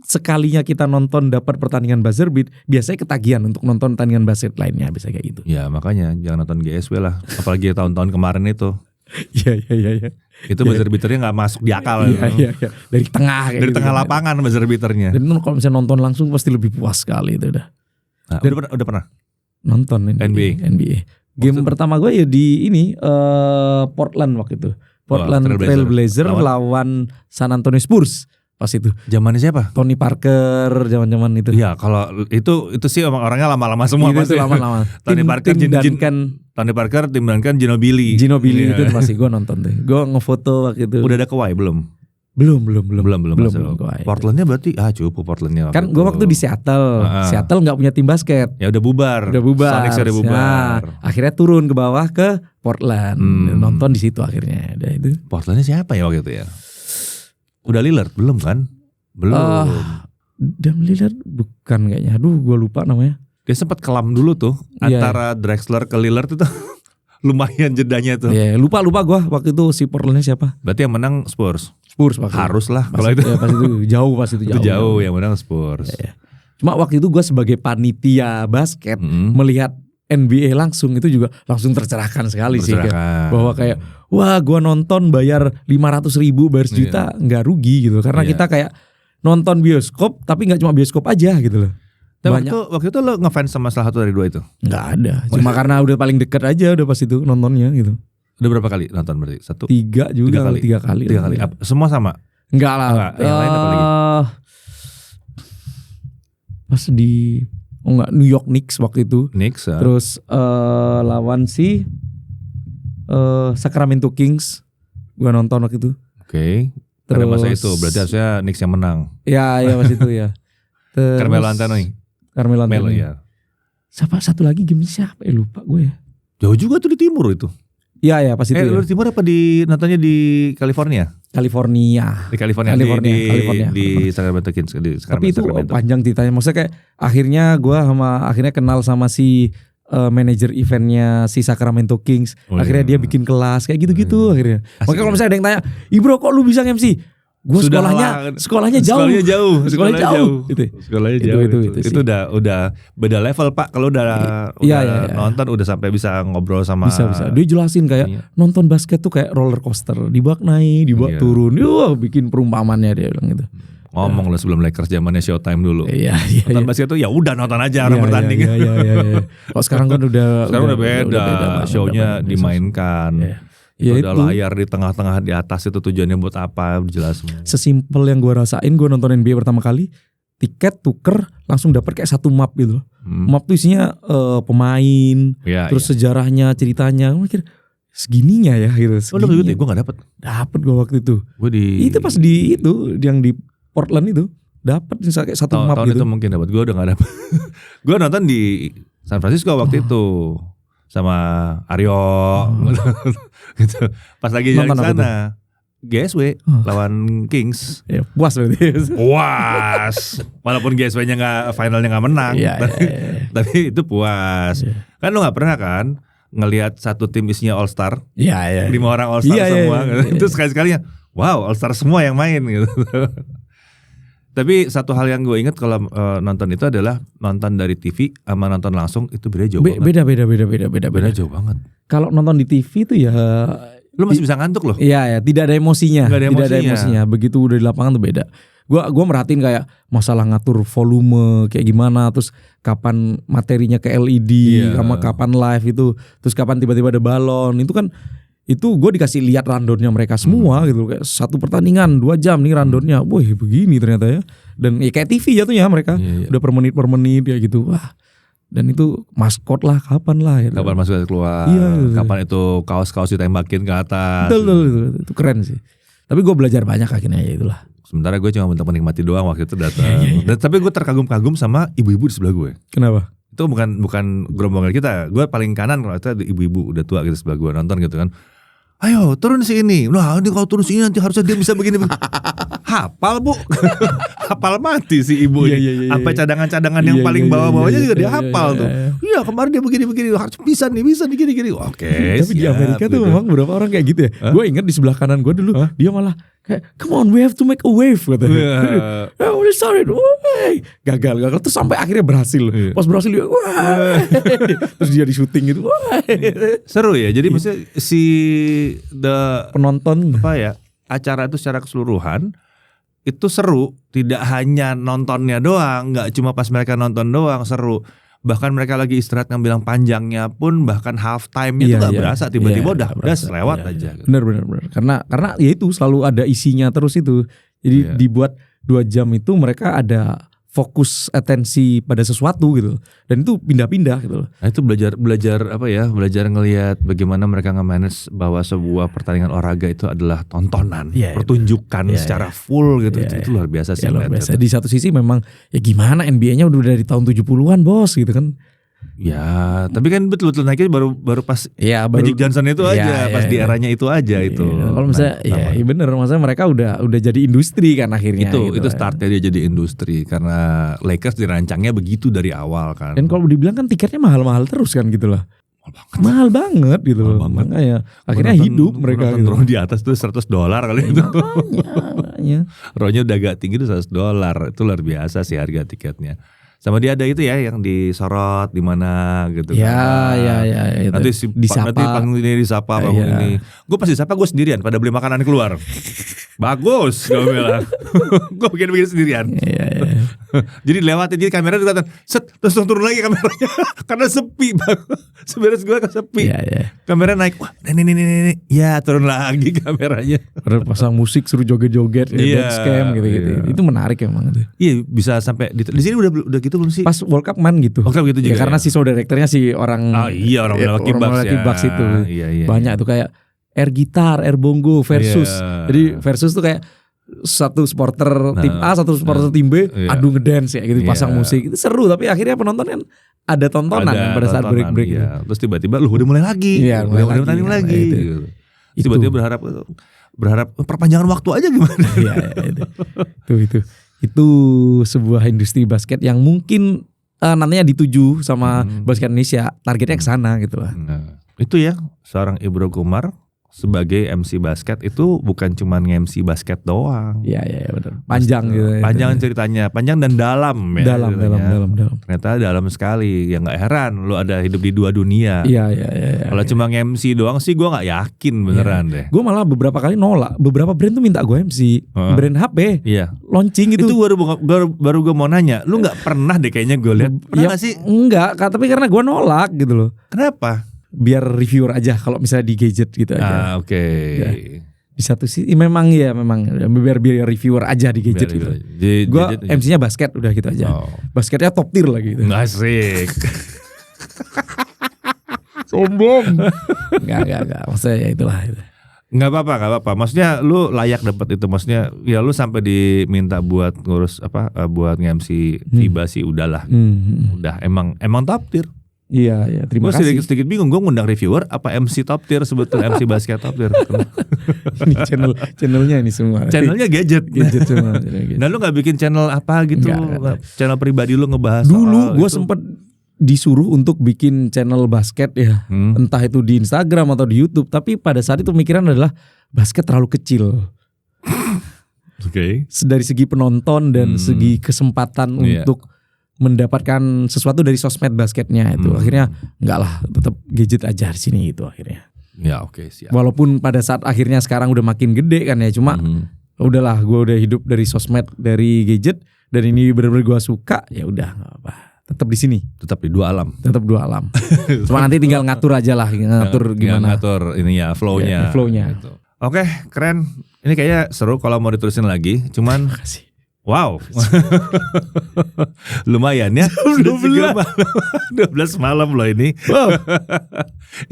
sekalinya kita nonton dapat pertandingan buzzer beat, biasanya ketagihan untuk nonton pertandingan basket lainnya, bisa kayak gitu. Ya makanya jangan nonton GSW lah, apalagi tahun-tahun kemarin itu. Iya. Itu buzzer beaternya nggak masuk di akal. Iya. Dari tengah kayak dari gitu, tengah lapangan buzzer beaternya. Dan kalau misalnya nonton langsung pasti lebih puas sekali itu udah. Nah, udah pernah nonton NBA. Game pertama gue ya di ini Portland waktu itu. Portland Trail Blazer lawan San Antonio Spurs. Pas itu. Zamannya siapa? Tony Parker, zaman-zaman itu. Iya, kalau itu sih emang orangnya lama-lama semua pasti. Itu lama-lama. Tony Parker, Tim Duncan, Ginobili itu masih gue nonton tuh. Gue ngefoto waktu itu. Udah ada ke Y belum? Belum masuk. gua. Portlandnya berarti cukup Portlandnya. Kan gue waktu di Seattle, Seattle nggak punya tim basket. Ya udah bubar. Sonics udah bubar. Nah, akhirnya turun ke bawah ke Portland, nonton di situ akhirnya. Udah itu. Portlandnya siapa ya waktu itu ya? Udah Lillard belum kan? Belum. Damian Lillard bukan kayaknya. Aduh, gue lupa namanya. Dia sempat kelam dulu tuh antara Drexler ke Lillard itu lumayan jedanya tuh. Iya, lupa gue waktu itu si Portlandnya siapa? Berarti yang menang Spurs. Harus lah kalau itu. Pas itu jauh. Itu jauh yang menang Spurs. Ya. Cuma waktu itu gue sebagai panitia basket melihat NBA langsung itu juga langsung tercerahkan sekali sih kayak, bahwa kayak wah gue nonton bayar 500.000 bayar sejuta nggak rugi gitu karena kita kayak nonton bioskop tapi nggak cuma bioskop aja gitu loh. Tapi waktu itu lo ngefans sama salah satu dari dua itu? Nggak ada, cuma karena udah paling dekat aja udah pas itu nontonnya gitu. Udah berapa kali nonton berarti? Tiga kali. Semua sama? Enggak lah. Yang lain apa lagi? Pas di New York Knicks waktu itu. Knicks. Terus lawan si Sacramento Kings. Gua nonton waktu itu. Oke. Pada masa itu berarti harusnya Knicks yang menang. Ya pas itu ya. Carmelo Anthony. Ya. Siapa satu lagi game siapa? Lupa gue ya. Jauh juga tuh di timur itu. Iya pas itu. Lu di timur apa nontonnya di California? Di California. Di Sacramento Kings. Tapi itu panjang ceritanya. Maksudnya kayak akhirnya gue akhirnya kenal sama si manajer eventnya si Sacramento Kings. Akhirnya dia bikin kelas kayak gitu-gitu akhirnya. Makanya kalau misalnya ada yang tanya, Ibro kok lu bisa MC? Gue sekolahnya jauh. Sekolahnya jauh. Itu udah beda level Pak. Kalau udah nonton udah sampai bisa ngobrol sama. Bisa. Dia jelasin kayak nonton basket tuh kayak roller coaster, dibawa naik, dibawa turun. Wah, bikin perumpamannya dia bilang gitu. Ngomong lah sebelum Lakers zamannya Showtime dulu. Nonton basket tuh ya udah nonton aja orang bertanding. Iya. Oh sekarang kan udah beda. Show-nya dimainkan. Ada layar di tengah-tengah di atas itu tujuannya buat apa jelas semua. Sesimpel yang gue rasain gue nonton NBA pertama kali, tiket tuker langsung dapat kayak satu map gitu. Map tuh isinya pemain, terus sejarahnya, ceritanya. Gue mikir segininya ya gitu. Lu gue gak dapet. Dapet gue waktu itu. Itu pas yang di Portland itu dapat kayak satu map tahun gitu. Itu mungkin dapat. Gue udah gak dapet. Gue nonton di San Francisco waktu itu sama Aryo gitu. Pas lagi jalan ke sana GSW lawan Kings. Puas berarti. Puas. Walaupun GSW-nya finalnya nggak menang, tapi itu puas. Kan lu nggak pernah kan ngelihat satu tim isinya All Star, 5 orang All Star semua. Itu sekali-sekalinya, wow All Star semua yang main gitu. Tapi satu hal yang gue ingat kalau nonton itu adalah nonton dari TV sama nonton langsung itu beda jauh banget. Beda jauh banget. Kalau nonton di TV itu ya lu masih bisa ngantuk loh. Iya, tidak ada emosinya. Tidak ada emosinya. Begitu udah di lapangan tuh beda. Gua merhatiin kayak masalah ngatur volume kayak gimana, terus kapan materinya ke LED, sama kapan live itu, terus kapan tiba-tiba ada balon. Itu gue dikasih lihat rundownnya mereka semua gitu, kayak satu pertandingan 2 jam nih rundownnya, wah begini ternyata ya, dan kayak TV jatuhnya mereka, udah per menit ya gitu, wah, dan itu maskot lah, kapan lah, gitu. Kapan masuk keluar, kapan itu kaos-kaos ditembakin ke atas, betul, itu keren sih, tapi gue belajar banyak akhirnya ya itulah. Sementara gue cuma bentuk menikmati doang waktu itu datang, dan tapi gue terkagum-kagum sama ibu-ibu di sebelah gue. Kenapa? Itu bukan gerombongan kita, gue paling kanan kalau itu ada ibu-ibu udah tua gitu sebelah gue nonton gitu kan. Ayo turun sini. Nah ini kalau turun sini nanti harusnya dia bisa begini. Hafal bu. Hafal mati si ibu ini. Sampai cadangan-cadangan yang paling bawah-bawahnya juga dia hafal tuh. Iya kemarin dia begini-begini. Harus bisa nih gini-gini. Oke. Tapi di Amerika tuh memang beberapa orang kayak gitu ya. Gue ingat di sebelah kanan gue dulu. Dia malah kayak come on we have to make a wave katanya. Udah sorry. Gagal. Terus sampai akhirnya berhasil. Pas berhasil dia terus dia di syuting gitu. Seru ya. Jadi maksudnya si penonton acara itu secara keseluruhan itu seru, tidak hanya nontonnya doang, nggak cuma pas mereka nonton doang seru, bahkan mereka lagi istirahat ngambil yang panjangnya pun, bahkan half time-nya itu nggak berasa, tiba-tiba udah lewat aja. Bener. Karena ya itu selalu ada isinya terus itu, jadi dibuat 2 jam itu mereka ada fokus atensi pada sesuatu gitu. Dan itu pindah-pindah gitu loh. Nah itu belajar apa ya? Belajar ngelihat bagaimana mereka nge-manage bahwa sebuah pertandingan olahraga itu adalah tontonan, pertunjukan secara full gitu. Itu luar biasa sih. Luar biasa. Di satu sisi memang ya gimana NBA-nya udah dari tahun 70-an bos gitu kan. Ya, tapi kan betul-betul naiknya baru pas Magic Johnson itu aja, pas di eranya itu aja itu. Kalau misalnya ya bener, maksudnya mereka udah jadi industri kan akhirnya. Itu startnya dia jadi industri karena Lakers dirancangnya begitu dari awal kan. Dan kalau dibilang kan tiketnya mahal-mahal terus kan gitu loh. Mahal banget gitu loh. Makanya akhirnya hidup mereka gitu. Row di atas tuh $100 kali itu. Makanya. Rownya udah agak tinggi tuh $100. Itu luar biasa sih harga tiketnya. Sama dia ada itu ya yang disorot di mana gitu kan. Ya. Nanti panggung ini disapa, panggung ini. Gue pas disapa gue sendirian pada beli makanan keluar. Bagus gue bilang. Gue bikin sendirian. Iya. Jadi lewatin jadi kamera kelihatan set terus turun lagi kameranya karena sepi bang. Sebenarnya gue kan sepi. Iya. Kamera naik, wah ini. Ya turun lagi kameranya. Pasang musik suruh joget-joget, dance cam gitu. Itu menarik emang itu. Iya bisa sampai di sini udah gitu belum sih? Pas World Cup man gitu. World Cup gitu juga. Ya, karena si direkturnya si orang. Orang Milwaukee Bucks itu. Iya. Banyak tuh kayak air gitar, air bongo versus. Jadi versus tuh kayak satu supporter tim A, satu supporter tim B, adu ngedance ya gitu, pasang musik. Itu seru tapi akhirnya penonton kan ada tontonan kan pada saat break-break. Iya. Terus tiba-tiba lu udah mulai lagi. Iya, udah tanding lagi. Gitu. Tiba-tiba berharap perpanjangan waktu aja gimana? Iya, itu sebuah industri basket yang mungkin nantinya dituju sama basket Indonesia, targetnya ke sana gitu lah. Nah, itu ya seorang Ibro Kumar sebagai MC basket itu bukan cuma nge-MC basket doang. Iya benar. Panjang gitu. Panjang ceritanya, panjang dan dalam ya. Dalam. Ternyata dalam sekali. Ya nggak heran lu ada hidup di dua dunia. Iya. Kalau cuma nge-MC doang sih gue nggak yakin beneran deh. Gue malah beberapa kali nolak. Beberapa brand tuh minta gue MC. Brand HP. Iya. Launching gitu. Itu baru gue mau nanya. Lu nggak pernah deh kayaknya gue lihat. Pernah nggak sih? Enggak. Tapi karena gue nolak gitu loh. Kenapa? Biar reviewer aja kalau misalnya di gadget gitu aja. Oke. Ya. Di satu sisi memang biar reviewer aja di gadget gitu. Gue MC-nya basket udah gitu aja. Basketnya top tier lagi gitu. Asik. Sombong. Enggak. Maksudnya ya itulah. Nggak apa-apa. Maksudnya lu layak dapat itu. Maksudnya ya lu sampai diminta buat ngurus buat nge-MC FIBA sih udahlah. Udah emang top tier. Iya, terima kasih. Gue sedikit bingung, gue ngundang reviewer apa MC top tier sebetulnya MC basket top tier. Ini channelnya ini semua. Channelnya gadget semua. Nah lu nggak bikin channel apa gitu? Enggak. Channel pribadi lu ngebahas. Dulu gue sempet disuruh untuk bikin channel basket ya, entah itu di Instagram atau di YouTube. Tapi pada saat itu pemikiran adalah basket terlalu kecil. Oke. Dari segi penonton dan segi kesempatan untuk mendapatkan sesuatu dari sosmed basketnya itu akhirnya enggak lah, tetap gadget aja di sini itu akhirnya. Ya oke, siap. Walaupun pada saat akhirnya sekarang udah makin gede kan ya, cuma udahlah gue udah hidup dari sosmed, dari gadget, dan ini benar-benar gue suka, ya udah nggak apa, tetap di sini. Tetap di dua alam. Tetap dua alam. Cuma nanti tinggal ngatur aja lah, ngatur gimana. Ngatur ini ya flownya. Flownya. Gitu. Oke, keren. Ini kayaknya seru kalau mau diterusin lagi. Cuman makasih. Wow. Lumayan ya. 12 malam loh ini. Wow.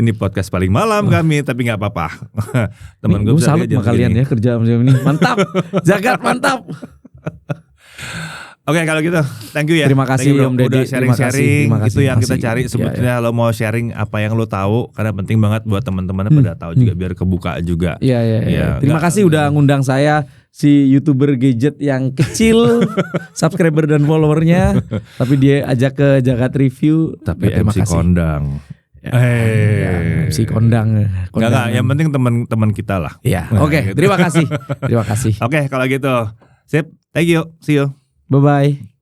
Ini podcast paling malam kami, tapi gak apa-apa. Temen gue salut sama kalian ya kerja macam ini. Mantap. Zagat mantap. Oke, kalau gitu thank you ya. Terima kasih Om Deddy. Udah sharing-sharing. Itu yang kita cari sebetulnya. Lo mau sharing apa yang lo tahu, karena penting banget buat teman-teman pada tahu juga, biar kebuka juga. Iya. Terima kasih udah ngundang saya, si YouTuber gadget yang kecil subscriber dan followernya, tapi dia ajak ke Jagat Review. Tapi ya, MC kondang. MC kondang. Enggak, yang penting teman-teman kita lah. Iya. Oke, terima kasih. Oke, kalau gitu. Sip, thank you. See you. Bye-bye.